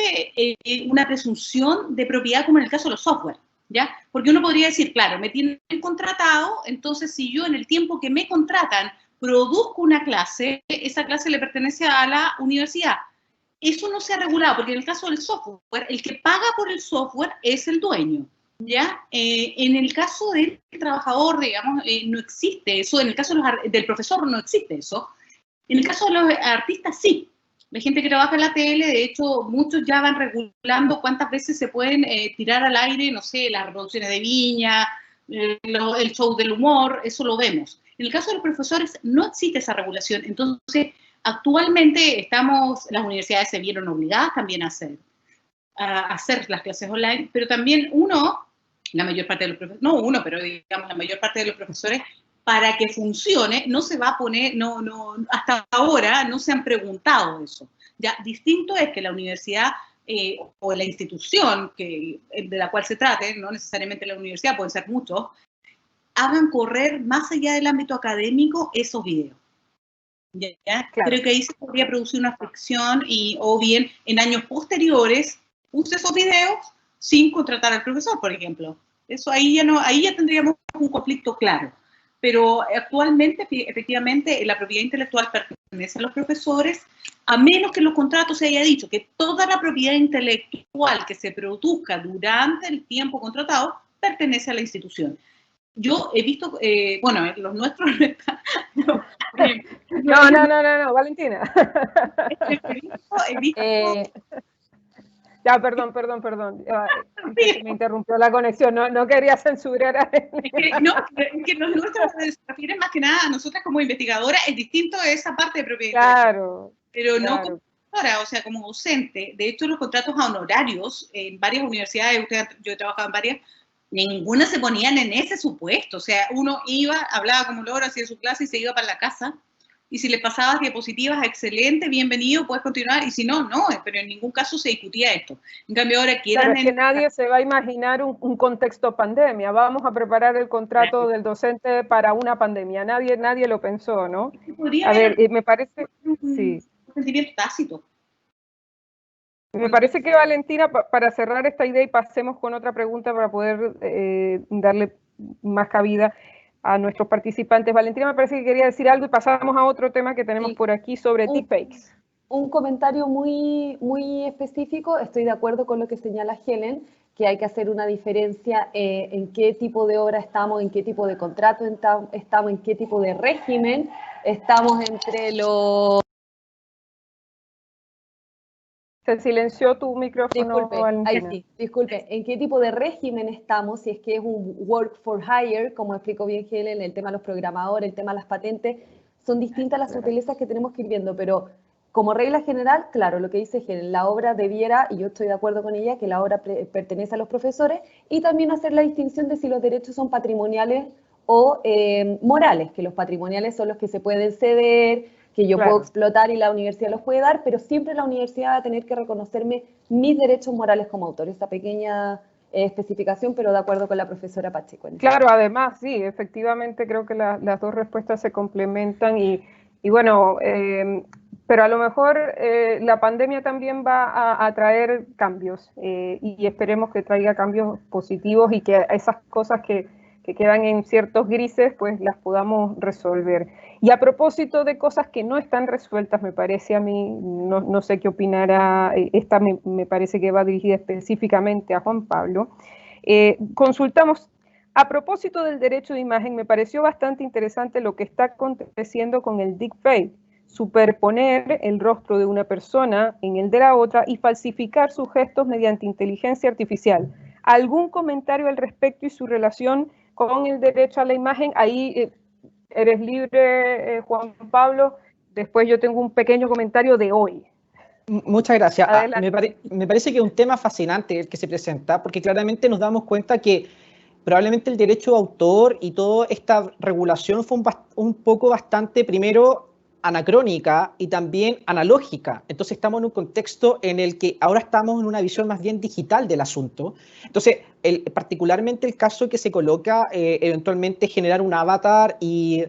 una presunción de propiedad como en el caso de los software, ¿ya? Porque uno podría decir, claro, me tienen contratado, entonces si yo en el tiempo que me contratan produzco una clase, esa clase le pertenece a la universidad. Eso no se ha regulado, porque en el caso del software, el que paga por el software es el dueño, ¿ya? En el caso del trabajador, digamos, no existe eso. En el caso del profesor no existe eso. En el caso de los artistas, sí. La gente que trabaja en la tele, de hecho, muchos ya van regulando cuántas veces se pueden tirar al aire, no sé, las reproducciones de Viña, el show del humor, eso lo vemos. En el caso de los profesores no existe esa regulación, entonces actualmente las universidades se vieron obligadas también a hacer las clases online, pero también la mayor parte de los profesores, no uno, pero digamos la mayor parte de los profesores, para que funcione, no se va a poner, hasta ahora no se han preguntado eso. Ya, distinto es que la universidad o la institución de la cual se trate, no necesariamente la universidad, pueden ser muchos, hagan correr más allá del ámbito académico esos videos. ¿Ya? Claro. Creo que ahí se podría producir una fricción o bien en años posteriores use esos videos sin contratar al profesor, por ejemplo. Eso ahí ya tendríamos un conflicto claro. Pero actualmente, efectivamente, la propiedad intelectual pertenece a los profesores, a menos que en los contratos se haya dicho que toda la propiedad intelectual que se produzca durante el tiempo contratado pertenece a la institución. Yo he visto, bueno, los nuestros... No, Valentina. He visto ya, perdón. Me interrumpió la conexión, no quería censurar a él. Es que los nuestros se refieren más que nada a nosotras como investigadoras, es distinto a esa parte de propiedad. Claro. Pero claro. No como doctora, o sea, como docente. De hecho, los contratos a honorarios en varias universidades, yo he trabajado en varias, ninguna se ponían en ese supuesto. O sea, uno iba, hablaba como loro, hacía su clase y se iba para la casa. Y si le pasabas diapositivas, excelente, bienvenido, puedes continuar. Y si no, no, pero en ningún caso se discutía esto. En cambio, ahora quieran... Claro, es que nadie se va a imaginar un contexto pandemia. Vamos a preparar el contrato del docente para una pandemia. Nadie lo pensó, ¿no? A ver, me parece... Sí. Un sentimiento tácito. Me parece que, Valentina, para cerrar esta idea y pasemos con otra pregunta para poder darle más cabida a nuestros participantes. Valentina, me parece que quería decir algo y pasamos a otro tema que tenemos por aquí sobre deepfakes. Un comentario muy específico. Estoy de acuerdo con lo que señala Helen, que hay que hacer una diferencia en qué tipo de obra estamos, en qué tipo de contrato estamos, en qué tipo de régimen estamos entre los... Se silenció tu micrófono, disculpe, Valentina. Ahí sí, disculpe. ¿En qué tipo de régimen estamos? Si es que es un work for hire, como explicó bien Helen, el tema de los programadores, el tema de las patentes, son distintas las sutilezas que tenemos que ir viendo, pero como regla general, claro, lo que dice Helen, la obra debiera, y yo estoy de acuerdo con ella, que la obra pertenece a los profesores, y también hacer la distinción de si los derechos son patrimoniales o morales, que los patrimoniales son los que se pueden ceder, que yo puedo explotar y la universidad los puede dar, pero siempre la universidad va a tener que reconocerme mis derechos morales como autor. Esta pequeña especificación, pero de acuerdo con la profesora Pacheco. Claro, además, sí, efectivamente creo que las dos respuestas se complementan y bueno, pero a lo mejor la pandemia también va a traer cambios y esperemos que traiga cambios positivos y que esas cosas que quedan en ciertos grises, pues las podamos resolver. Y a propósito de cosas que no están resueltas, me parece a mí, no sé qué opinará, esta me parece que va dirigida específicamente a Juan Pablo, consultamos, a propósito del derecho de imagen, me pareció bastante interesante lo que está aconteciendo con el deepfake, superponer el rostro de una persona en el de la otra y falsificar sus gestos mediante inteligencia artificial. ¿Algún comentario al respecto y su relación con el derecho a la imagen? Ahí eres libre, Juan Pablo. Después yo tengo un pequeño comentario de hoy. Muchas gracias. Adelante. Me parece que es un tema fascinante el que se presenta, porque claramente nos damos cuenta que probablemente el derecho de autor y toda esta regulación fue un poco bastante, primero, anacrónica y también analógica. Entonces estamos en un contexto en el que ahora estamos en una visión más bien digital del asunto. Entonces, particularmente el caso que se coloca, eventualmente generar un avatar y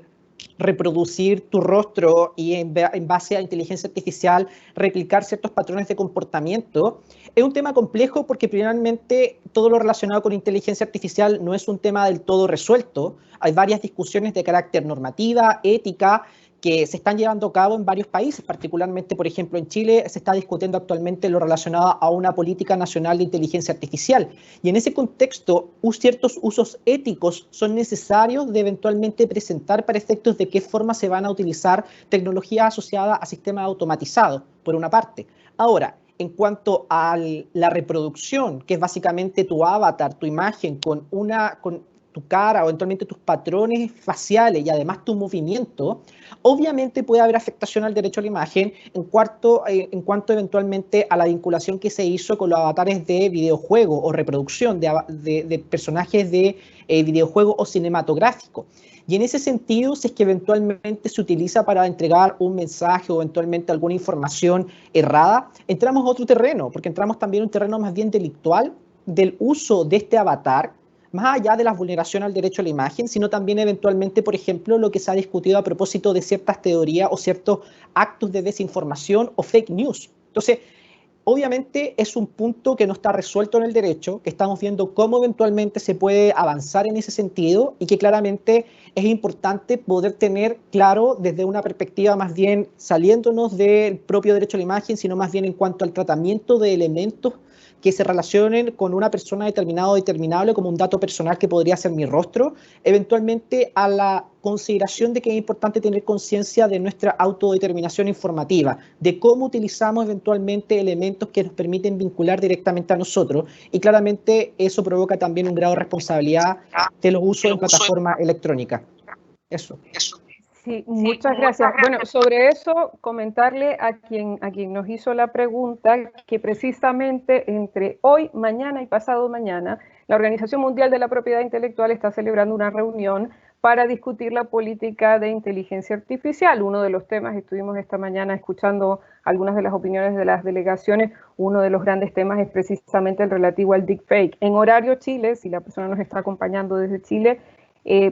reproducir tu rostro y en base a inteligencia artificial replicar ciertos patrones de comportamiento, es un tema complejo porque primeramente todo lo relacionado con inteligencia artificial no es un tema del todo resuelto. Hay varias discusiones de carácter normativa, ética, que se están llevando a cabo en varios países, particularmente, por ejemplo, en Chile se está discutiendo actualmente lo relacionado a una política nacional de inteligencia artificial. Y en ese contexto, ciertos usos éticos son necesarios de eventualmente presentar para efectos de qué forma se van a utilizar tecnologías asociadas a sistemas automatizados, por una parte. Ahora, en cuanto a la reproducción, que es básicamente tu avatar, tu imagen con tu cara o eventualmente tus patrones faciales y además tu movimiento, obviamente puede haber afectación al derecho a la imagen en cuanto eventualmente a la vinculación que se hizo con los avatares de videojuegos o reproducción de personajes de videojuegos o cinematográficos. Y en ese sentido, si es que eventualmente se utiliza para entregar un mensaje o eventualmente alguna información errada, entramos a otro terreno, porque entramos también a un terreno más bien delictual del uso de este avatar, más allá de la vulneración al derecho a la imagen, sino también eventualmente, por ejemplo, lo que se ha discutido a propósito de ciertas teorías o ciertos actos de desinformación o fake news. Entonces, obviamente es un punto que no está resuelto en el derecho, que estamos viendo cómo eventualmente se puede avanzar en ese sentido y que claramente es importante poder tener claro desde una perspectiva más bien saliéndonos del propio derecho a la imagen, sino más bien en cuanto al tratamiento de elementos que se relacionen con una persona determinada o determinable como un dato personal que podría ser mi rostro, eventualmente a la consideración de que es importante tener conciencia de nuestra autodeterminación informativa, de cómo utilizamos eventualmente elementos que nos permiten vincular directamente a nosotros, y claramente eso provoca también un grado de responsabilidad de los usos en plataforma electrónica. Eso. Sí, muchas gracias. Bueno, sobre eso comentarle a quien nos hizo la pregunta que precisamente entre hoy, mañana y pasado mañana, la Organización Mundial de la Propiedad Intelectual está celebrando una reunión para discutir la política de inteligencia artificial. Uno de los temas, estuvimos esta mañana escuchando algunas de las opiniones de las delegaciones, uno de los grandes temas es precisamente el relativo al deepfake. En horario Chile, si la persona nos está acompañando desde Chile,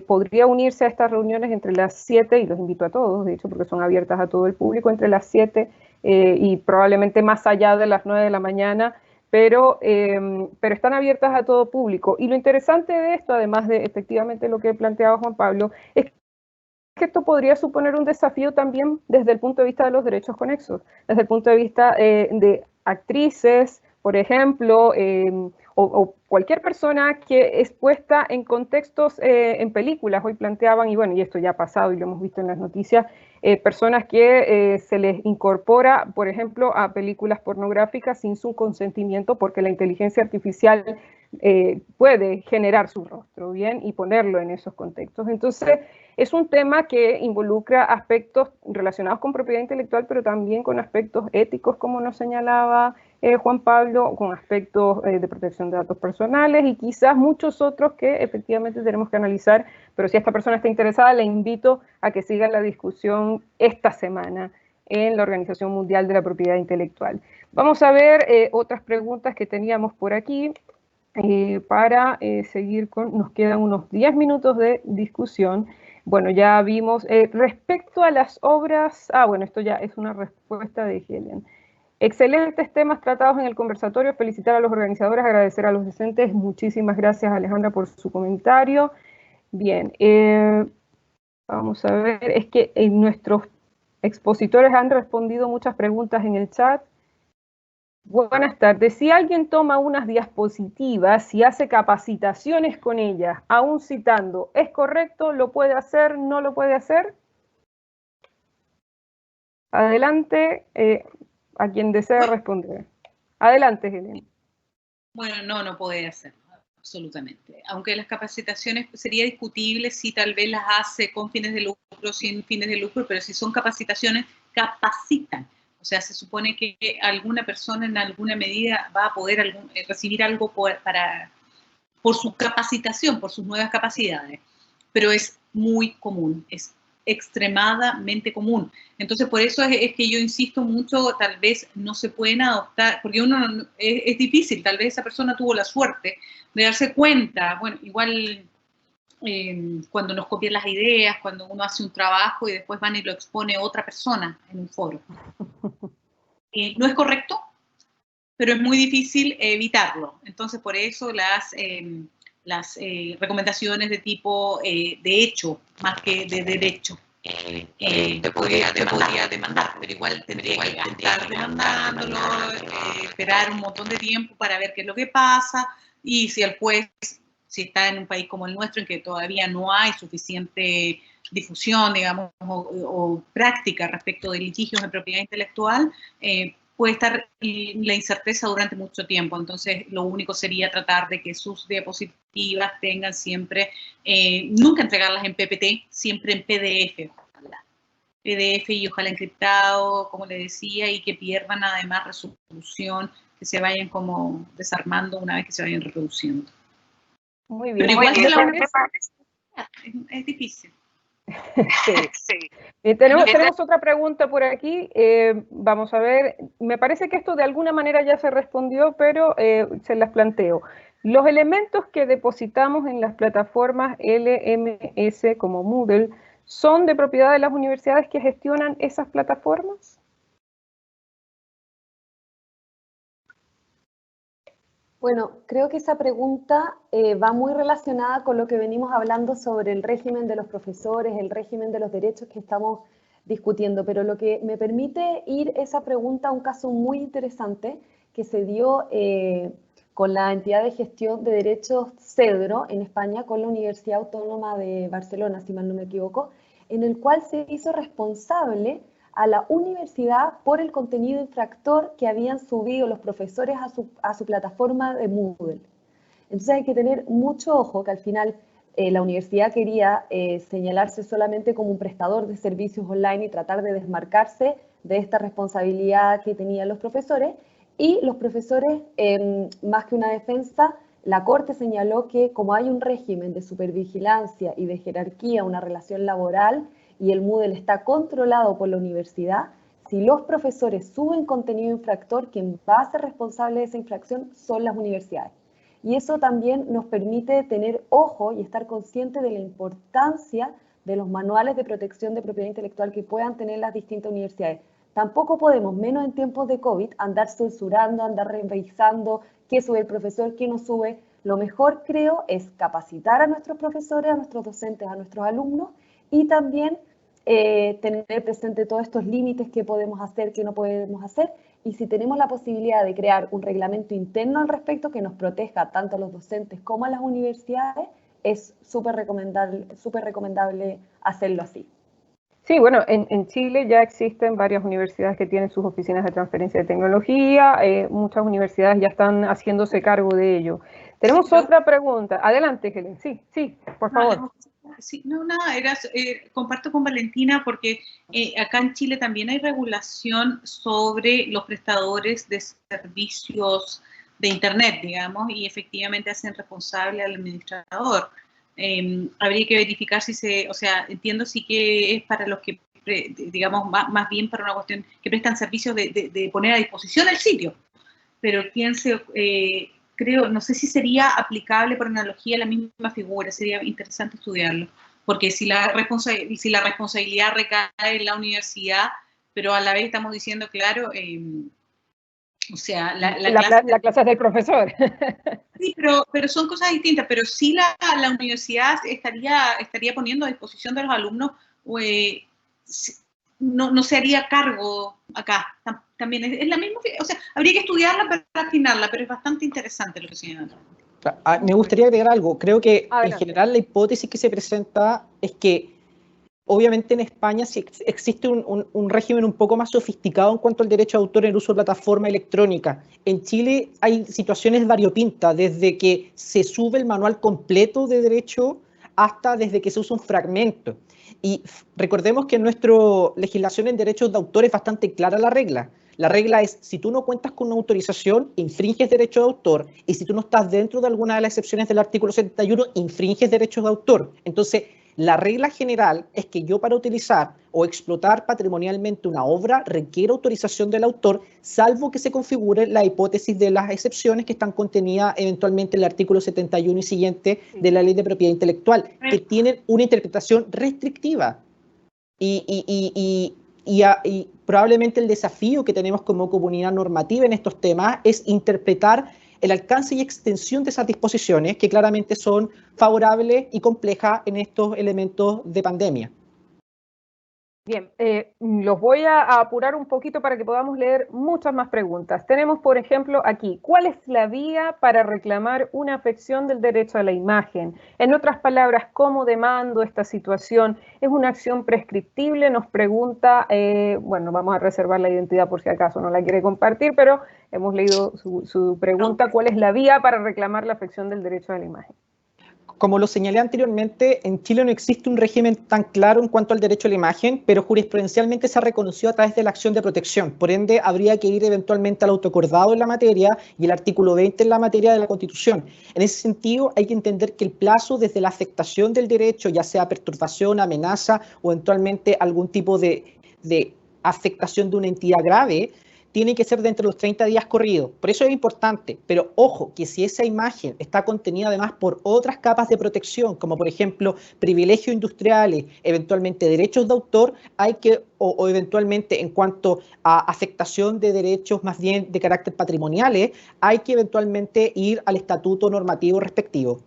podría unirse a estas reuniones entre las 7, y los invito a todos, de hecho, porque son abiertas a todo el público, entre las 7 y probablemente más allá de las 9 de la mañana, pero están abiertas a todo público. Y lo interesante de esto, además de efectivamente lo que planteaba Juan Pablo, es que esto podría suponer un desafío también desde el punto de vista de los derechos conexos, desde el punto de vista de actrices, por ejemplo, o cualquier persona que es puesta en contextos en películas. Hoy planteaban, y bueno, y esto ya ha pasado y lo hemos visto en las noticias, personas que se les incorpora, por ejemplo, a películas pornográficas sin su consentimiento, porque la inteligencia artificial puede generar su rostro, ¿bien? Y ponerlo en esos contextos. Entonces, es un tema que involucra aspectos relacionados con propiedad intelectual, pero también con aspectos éticos, como nos señalaba Juan Pablo, con aspectos de protección de datos personales y quizás muchos otros que efectivamente tenemos que analizar, pero si esta persona está interesada, le invito a que siga la discusión esta semana en la Organización Mundial de la Propiedad Intelectual. Vamos a ver otras preguntas que teníamos por aquí para seguir con, nos quedan unos 10 minutos de discusión. Bueno, ya vimos, respecto a las obras, bueno, esto ya es una respuesta de Helen. Excelentes temas tratados en el conversatorio, felicitar a los organizadores, agradecer a los docentes, muchísimas gracias Alejandra por su comentario. Bien, vamos a ver, es que nuestros expositores han respondido muchas preguntas en el chat. Buenas tardes, si alguien toma unas diapositivas y hace capacitaciones con ellas, aún citando, ¿es correcto? ¿Lo puede hacer? ¿No lo puede hacer? Adelante, a quien desea responder. Adelante, Helen. Bueno, no puede hacerlo, absolutamente. Aunque las capacitaciones sería discutible si tal vez las hace con fines de lucro, sin fines de lucro, pero si son capacitaciones, capacitan. O sea, se supone que alguna persona en alguna medida va a poder recibir algo por su capacitación, por sus nuevas capacidades, pero es muy común, es extremadamente común. Entonces, por eso es que yo insisto mucho, tal vez no se pueden adoptar, porque es difícil, tal vez esa persona tuvo la suerte de darse cuenta, bueno, igual cuando nos copian las ideas, cuando uno hace un trabajo y después van y lo expone otra persona en un foro. No es correcto, pero es muy difícil evitarlo. Entonces, por eso las recomendaciones de tipo de hecho, más que de derecho. Te podría demandar, pero igual tendría que estar demandándolo, esperar un montón de tiempo para ver qué es lo que pasa, y si el juez, si está en un país como el nuestro, en que todavía no hay suficiente difusión, digamos, o práctica respecto de litigios de propiedad intelectual, puede estar la incerteza durante mucho tiempo. Entonces, lo único sería tratar de que sus diapositivas tengan siempre, nunca entregarlas en PPT, siempre en PDF, ojalá. PDF y ojalá encriptado, como le decía, y que pierdan además resolución, que se vayan como desarmando una vez que se vayan reproduciendo. Muy bien. Pero igual que la universidad es difícil. Sí. Tenemos otra pregunta por aquí. Vamos a ver, me parece que esto de alguna manera ya se respondió, pero se las planteo. Los elementos que depositamos en las plataformas LMS como Moodle, ¿son de propiedad de las universidades que gestionan esas plataformas? Bueno, creo que esa pregunta va muy relacionada con lo que venimos hablando sobre el régimen de los profesores, el régimen de los derechos que estamos discutiendo, pero lo que me permite ir esa pregunta a un caso muy interesante que se dio con la entidad de gestión de derechos CEDRO en España, con la Universidad Autónoma de Barcelona, si mal no me equivoco, en el cual se hizo responsable a la universidad por el contenido infractor que habían subido los profesores a su plataforma de Moodle. Entonces hay que tener mucho ojo que al final la universidad quería señalarse solamente como un prestador de servicios online y tratar de desmarcarse de esta responsabilidad que tenían los profesores, y los profesores, más que una defensa, la Corte señaló que como hay un régimen de supervigilancia y de jerarquía, una relación laboral, y el Moodle está controlado por la universidad, si los profesores suben contenido infractor, quien va a ser responsable de esa infracción son las universidades. Y eso también nos permite tener ojo y estar conscientes de la importancia de los manuales de protección de propiedad intelectual que puedan tener las distintas universidades. Tampoco podemos, menos en tiempos de COVID, andar censurando, andar revisando qué sube el profesor, qué no sube. Lo mejor, creo, es capacitar a nuestros profesores, a nuestros docentes, a nuestros alumnos, y también tener presente todos estos límites que podemos hacer, que no podemos hacer, y si tenemos la posibilidad de crear un reglamento interno al respecto que nos proteja tanto a los docentes como a las universidades, es súper recomendable hacerlo así. Sí, bueno, en Chile ya existen varias universidades que tienen sus oficinas de transferencia de tecnología, muchas universidades ya están haciéndose cargo de ello. Tenemos otra pregunta. Adelante, Helen. Sí, por favor. Sí, no, nada, comparto con Valentina porque acá en Chile también hay regulación sobre los prestadores de servicios de Internet, digamos, y efectivamente hacen responsable al administrador. Habría que verificar si entiendo sí que es para los que, digamos, más bien para una cuestión que prestan servicios de poner a disposición el sitio, pero creo, no sé si sería aplicable por analogía a la misma figura, sería interesante estudiarlo, porque si la responsabilidad recae en la universidad, pero a la vez estamos diciendo, claro, o sea, la clase es del profesor. Sí, pero son cosas distintas, pero sí la universidad estaría poniendo a disposición de los alumnos, no se haría cargo acá. También es la misma, o sea, habría que estudiarla para afinarla, pero es bastante interesante lo que señala. Me gustaría agregar algo. Creo que Adelante. En general la hipótesis que se presenta es que obviamente en España sí existe un régimen un poco más sofisticado en cuanto al derecho de autor en el uso de plataforma electrónica. En Chile hay situaciones variopintas, desde que se sube el manual completo de derecho hasta desde que se usa un fragmento. Y recordemos que en nuestra legislación en derechos de autor es bastante clara la regla. La regla es, si tú no cuentas con una autorización, infringes derechos de autor, y si tú no estás dentro de alguna de las excepciones del artículo 71, infringes derechos de autor. Entonces, la regla general es que yo para utilizar o explotar patrimonialmente una obra requiero autorización del autor, salvo que se configure la hipótesis de las excepciones que están contenidas eventualmente en el artículo 71 y siguiente de la Ley de Propiedad Intelectual, que tienen una interpretación restrictiva. Y probablemente el desafío que tenemos como comunidad normativa en estos temas es interpretar el alcance y extensión de esas disposiciones que claramente son favorables y complejas en estos elementos de pandemia. Bien, los voy a apurar un poquito para que podamos leer muchas más preguntas. Tenemos, por ejemplo, aquí, ¿cuál es la vía para reclamar una afección del derecho a la imagen? En otras palabras, ¿cómo demando esta situación? ¿Es una acción prescriptible? Nos pregunta, bueno, vamos a reservar la identidad por si acaso no la quiere compartir, pero hemos leído su pregunta, ¿cuál es la vía para reclamar la afección del derecho a la imagen? Como lo señalé anteriormente, en Chile no existe un régimen tan claro en cuanto al derecho a la imagen, pero jurisprudencialmente se ha reconocido a través de la acción de protección. Por ende, habría que ir eventualmente al autoacordado en la materia y el artículo 20 en la materia de la Constitución. En ese sentido, hay que entender que el plazo desde la afectación del derecho, ya sea perturbación, amenaza o eventualmente algún tipo de afectación de una entidad grave, tiene que ser dentro de los 30 días corridos. Por eso es importante, pero ojo, que si esa imagen está contenida además por otras capas de protección, como por ejemplo privilegios industriales, eventualmente derechos de autor, hay que, o eventualmente en cuanto a afectación de derechos más bien de carácter patrimoniales, hay que eventualmente ir al estatuto normativo respectivo.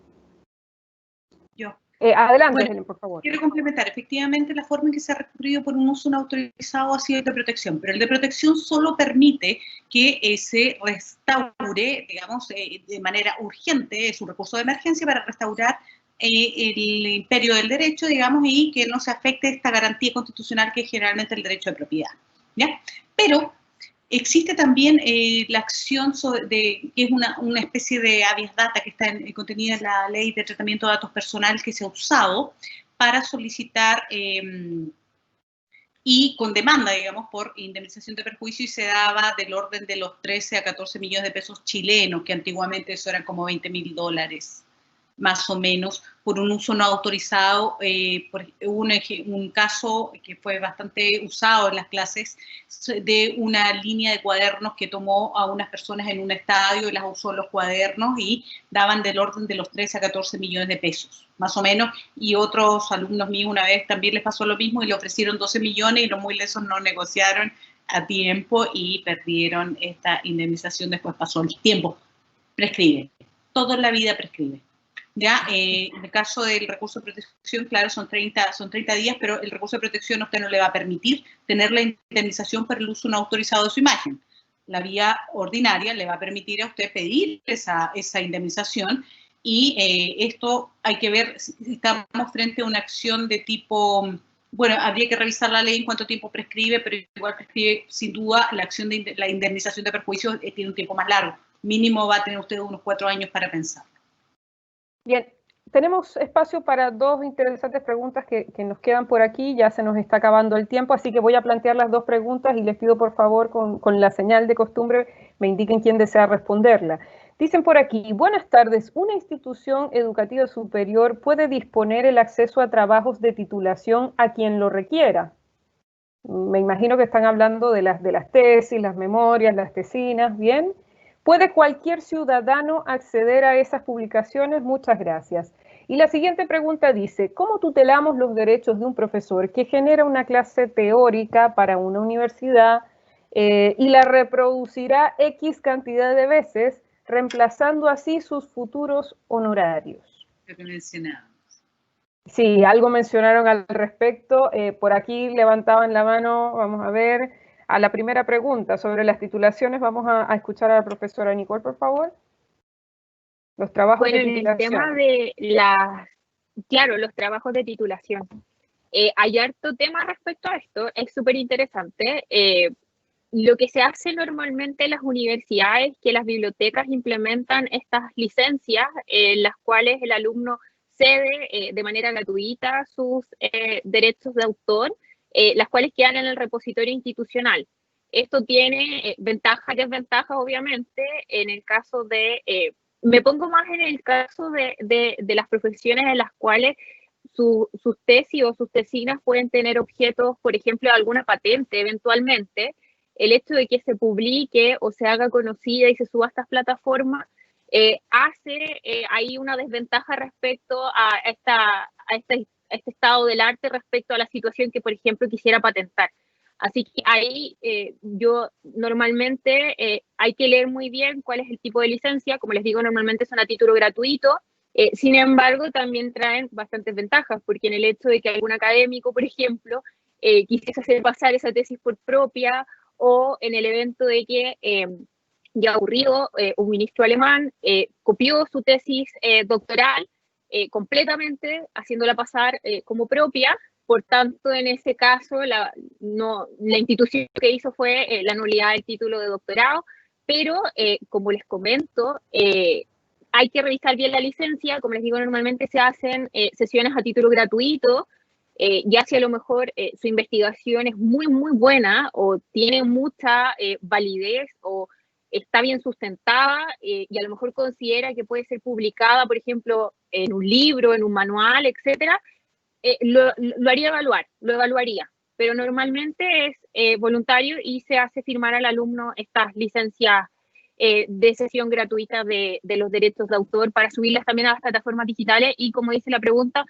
Adelante, bueno, Helen, por favor. Quiero complementar. Efectivamente, la forma en que se ha recurrido por un uso no autorizado ha sido el de protección, pero el de protección solo permite que se restaure, digamos, de manera urgente, es un recurso de emergencia para restaurar el imperio del derecho, digamos, y que no se afecte esta garantía constitucional que es generalmente el derecho de propiedad, ¿ya? Pero existe también la acción que es una especie de habeas data que está contenida en la Ley de Tratamiento de Datos Personales que se ha usado para solicitar y con demanda, digamos, por indemnización de perjuicio, y se daba del orden de los 13 a 14 millones de pesos chilenos, que antiguamente eso eran como $20.000, más o menos, por un uso no autorizado. Hubo un caso que fue bastante usado en las clases de una línea de cuadernos que tomó a unas personas en un estadio y las usó en los cuadernos y daban del orden de los 13 a 14 millones de pesos, más o menos, y otros alumnos míos una vez también les pasó lo mismo y le ofrecieron 12 millones y los muy lesos no negociaron a tiempo y perdieron esta indemnización. Después pasó el tiempo, prescribe, todo en la vida prescribe. Ya, en el caso del recurso de protección, claro, son 30 días, pero el recurso de protección a usted no le va a permitir tener la indemnización por el uso no autorizado de su imagen. La vía ordinaria le va a permitir a usted pedir esa indemnización, y esto hay que ver si estamos frente a una acción de tipo, bueno, habría que revisar la ley en cuánto tiempo prescribe, pero igual prescribe sin duda la acción de la indemnización de perjuicios, tiene un tiempo más largo. Mínimo va a tener usted unos 4 años para pensar. Bien, tenemos espacio para dos interesantes preguntas que nos quedan por aquí, ya se nos está acabando el tiempo, así que voy a plantear las dos preguntas y les pido por favor con la señal de costumbre me indiquen quién desea responderla. Dicen por aquí, buenas tardes, ¿una institución educativa superior puede disponer el acceso a trabajos de titulación a quien lo requiera? Me imagino que están hablando de las tesis, las memorias, las tesinas, ¿bien? ¿Puede cualquier ciudadano acceder a esas publicaciones? Muchas gracias. Y la siguiente pregunta dice, ¿cómo tutelamos los derechos de un profesor que genera una clase teórica para una universidad y la reproducirá X cantidad de veces, reemplazando así sus futuros honorarios? Lo que mencionábamos. Sí, algo mencionaron al respecto. Por aquí levantaban la mano, vamos a ver. A la primera pregunta sobre las titulaciones, vamos a escuchar a la profesora Nicole, por favor. Los trabajos de titulación. En el tema de claro, los trabajos de titulación. Hay harto tema respecto a esto, es súper interesante. Lo que se hace normalmente en las universidades es que las bibliotecas implementan estas licencias en las cuales el alumno cede de manera gratuita sus derechos de autor, las cuales quedan en el repositorio institucional. Esto tiene ventajas y desventajas, obviamente, en el caso de... me pongo más en el caso de las profesiones en las cuales sus tesis o sus tesinas pueden tener objetos, por ejemplo, de alguna patente eventualmente. El hecho de que se publique o se haga conocida y se suba a estas plataformas hace ahí una desventaja respecto a este estado del arte respecto a la situación que, por ejemplo, quisiera patentar. Así que ahí yo normalmente hay que leer muy bien cuál es el tipo de licencia. Como les digo, normalmente son a título gratuito. Sin embargo, también traen bastantes ventajas, porque en el hecho de que algún académico, por ejemplo, quisiese hacer pasar esa tesis por propia, o en el evento de que ya ocurrido, un ministro alemán copió su tesis doctoral completamente, haciéndola pasar como propia. Por tanto, en ese caso, la institución que hizo fue la nulidad del título de doctorado, pero como les comento, hay que revisar bien la licencia. Como les digo, normalmente se hacen sesiones a título gratuito, ya si a lo mejor su investigación es muy, muy buena o tiene mucha validez o está bien sustentada y a lo mejor considera que puede ser publicada, por ejemplo, en un libro, en un manual, etcétera, lo haría evaluar, lo evaluaría, pero normalmente es voluntario y se hace firmar al alumno estas licencias de sesión gratuita de los derechos de autor para subirlas también a las plataformas digitales. Y como dice la pregunta,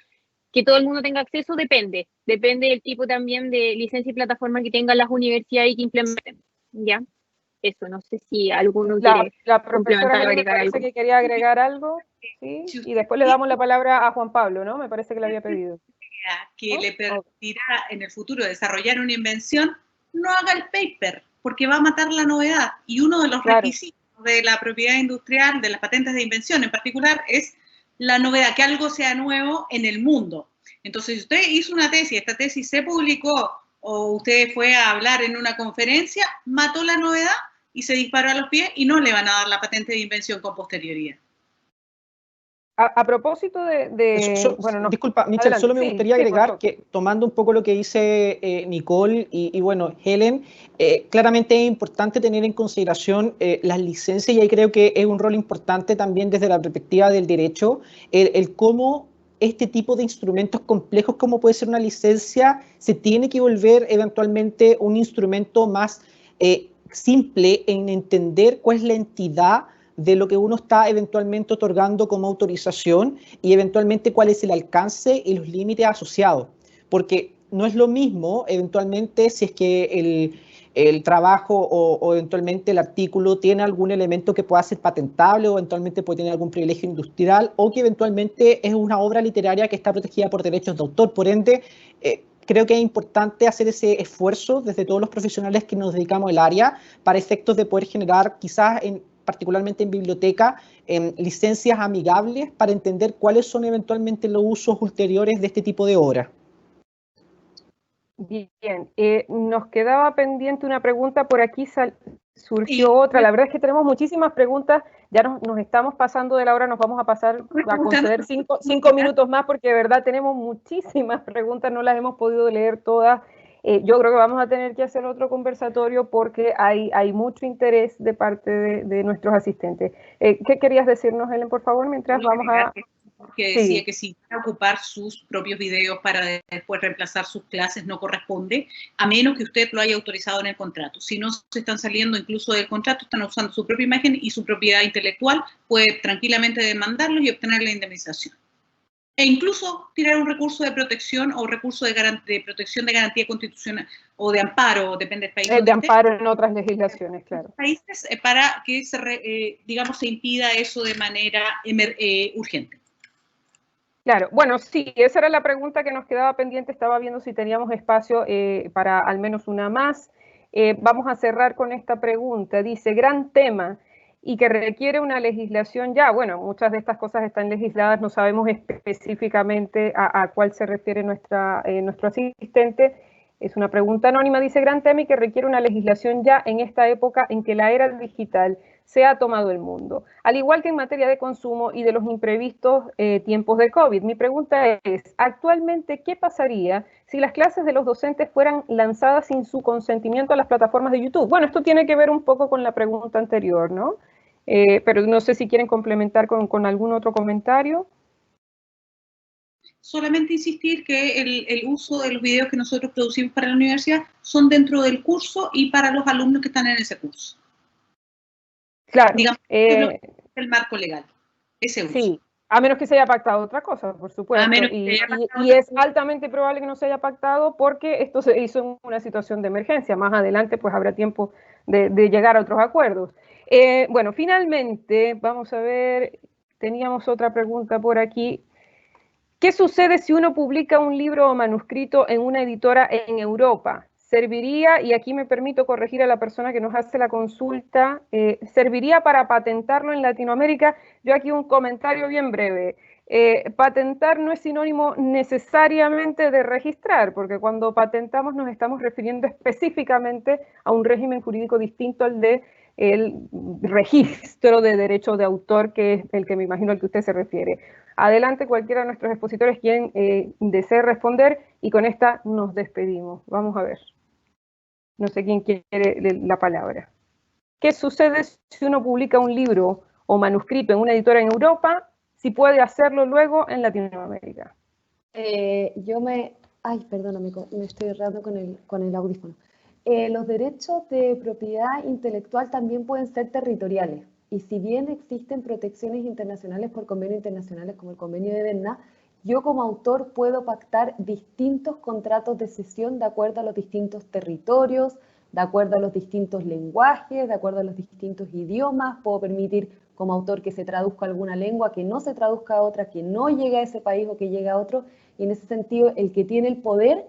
que todo el mundo tenga acceso depende del tipo también de licencia y plataforma que tengan las universidades y que implementen, ¿ya? Eso, no sé si alguno quiere la profesora complementar o me parece que quería agregar algo, ¿sí? Y después le damos la palabra a Juan Pablo, ¿no? Me parece que le había pedido. Que le permitirá en el futuro desarrollar una invención, no haga el paper, porque va a matar la novedad. Y uno de los requisitos de la propiedad industrial, de las patentes de invención en particular, es la novedad, que algo sea nuevo en el mundo. Entonces, si usted hizo una tesis, esta tesis se publicó, o usted fue a hablar en una conferencia, mató la novedad y se disparó a los pies y no le van a dar la patente de invención con posterioridad. A propósito bueno, disculpa, Michelle, solo me gustaría agregar que, tomando un poco lo que dice Nicole y bueno, Helen, claramente es importante tener en consideración las licencias, y ahí creo que es un rol importante también desde la perspectiva del derecho, el cómo este tipo de instrumentos complejos, como puede ser una licencia, se tiene que volver eventualmente un instrumento más simple en entender cuál es la entidad de lo que uno está eventualmente otorgando como autorización y eventualmente cuál es el alcance y los límites asociados. Porque no es lo mismo eventualmente si es que el trabajo o eventualmente el artículo tiene algún elemento que pueda ser patentable o eventualmente puede tener algún privilegio industrial o que eventualmente es una obra literaria que está protegida por derechos de autor. Por ende, creo que es importante hacer ese esfuerzo desde todos los profesionales que nos dedicamos al área para efectos de poder generar quizás particularmente en biblioteca, licencias amigables para entender cuáles son eventualmente los usos ulteriores de este tipo de obra. Bien, nos quedaba pendiente una pregunta, por aquí surgió otra. La verdad es que tenemos muchísimas preguntas, ya nos estamos pasando de la hora, nos vamos a pasar a conceder 5 minutos más porque de verdad tenemos muchísimas preguntas, no las hemos podido leer todas. Yo creo que vamos a tener que hacer otro conversatorio porque hay mucho interés de parte de nuestros asistentes. ¿Qué querías decirnos, Helen, por favor, mientras vamos a...? Porque decía que si van a ocupar sus propios videos para después reemplazar sus clases no corresponde, a menos que usted lo haya autorizado en el contrato. Si no se están saliendo incluso del contrato, están usando su propia imagen y su propiedad intelectual, puede tranquilamente demandarlos y obtener la indemnización. E incluso tirar un recurso de protección o recurso de protección de garantía constitucional o de amparo, depende del país. De amparo en otras legislaciones, claro. Países para que digamos, se impida eso de manera urgente. Claro, bueno, sí, esa era la pregunta que nos quedaba pendiente, estaba viendo si teníamos espacio para al menos una más. Vamos a cerrar con esta pregunta, dice, gran tema y que requiere una legislación ya, bueno, muchas de estas cosas están legisladas, no sabemos específicamente a cuál se refiere nuestro asistente, Es una pregunta anónima, dice gran tema y que requiere una legislación ya en esta época en que la era digital se ha tomado el mundo, al igual que en materia de consumo y de los imprevistos tiempos de COVID. Mi pregunta es, actualmente, ¿qué pasaría si las clases de los docentes fueran lanzadas sin su consentimiento a las plataformas de YouTube? Bueno, esto tiene que ver un poco con la pregunta anterior, ¿no? Pero no sé si quieren complementar con algún otro comentario. Solamente insistir que el uso de los videos que nosotros producimos para la universidad son dentro del curso y para los alumnos que están en ese curso. Claro. Digamos, el marco legal, ese uso. Sí, a menos que se haya pactado otra cosa, por supuesto. Y es altamente probable que no se haya pactado porque esto se hizo en una situación de emergencia. Más adelante pues habrá tiempo de llegar a otros acuerdos. Bueno, finalmente, vamos a ver, teníamos otra pregunta por aquí. ¿Qué sucede si uno publica un libro o manuscrito en una editora en Europa? ¿Serviría, y aquí me permito corregir a la persona que nos hace la consulta, ¿serviría para patentarlo en Latinoamérica? Yo aquí un comentario bien breve. Patentar no es sinónimo necesariamente de registrar, porque cuando patentamos nos estamos refiriendo específicamente a un régimen jurídico distinto al de el registro de derecho de autor, que es el que me imagino al que usted se refiere. Adelante, cualquiera de nuestros expositores quien desee responder, y con esta nos despedimos. Vamos a ver. No sé quién quiere la palabra. ¿Qué sucede si uno publica un libro o manuscrito en una editora en Europa, si puede hacerlo luego en Latinoamérica? Ay, perdóname, me estoy errando con el audífono. Los derechos de propiedad intelectual también pueden ser territoriales. Y si bien existen protecciones internacionales por convenios internacionales como el convenio de Berna, yo como autor puedo pactar distintos contratos de cesión de acuerdo a los distintos territorios, de acuerdo a los distintos lenguajes, de acuerdo a los distintos idiomas. Puedo permitir como autor que se traduzca a alguna lengua, que no se traduzca a otra, que no llegue a ese país o que llegue a otro. Y en ese sentido, el que tiene el poder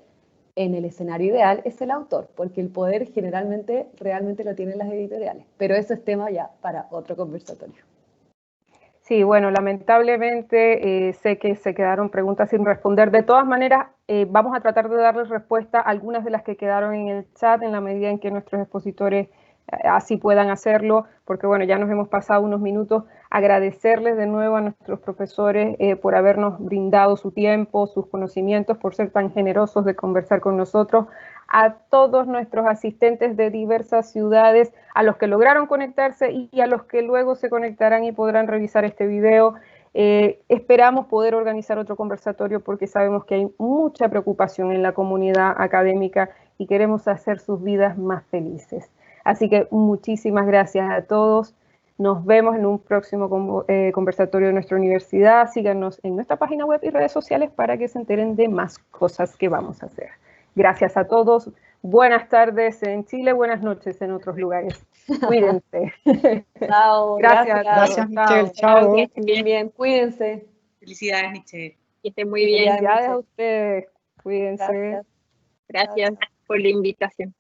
en el escenario ideal es el autor, porque el poder generalmente realmente lo tienen las editoriales. Pero eso es tema ya para otro conversatorio. Sí, bueno, lamentablemente sé que se quedaron preguntas sin responder. De todas maneras, vamos a tratar de darles respuesta a algunas de las que quedaron en el chat en la medida en que nuestros expositores así puedan hacerlo, porque bueno, ya nos hemos pasado unos minutos. Agradecerles de nuevo a nuestros profesores por habernos brindado su tiempo, sus conocimientos, por ser tan generosos de conversar con nosotros. A todos nuestros asistentes de diversas ciudades, a los que lograron conectarse y a los que luego se conectarán y podrán revisar este video. Esperamos poder organizar otro conversatorio porque sabemos que hay mucha preocupación en la comunidad académica y queremos hacer sus vidas más felices. Así que muchísimas gracias a todos. Nos vemos en un próximo conversatorio de nuestra universidad. Síganos en nuestra página web y redes sociales para que se enteren de más cosas que vamos a hacer. Gracias a todos. Buenas tardes en Chile, buenas noches en otros lugares. Cuídense. Chao. Gracias, Michelle. Chao. Que estén bien. Cuídense. Felicidades, Michelle. Que estén muy bien. Felicidades a ustedes. Cuídense. Gracias por la invitación.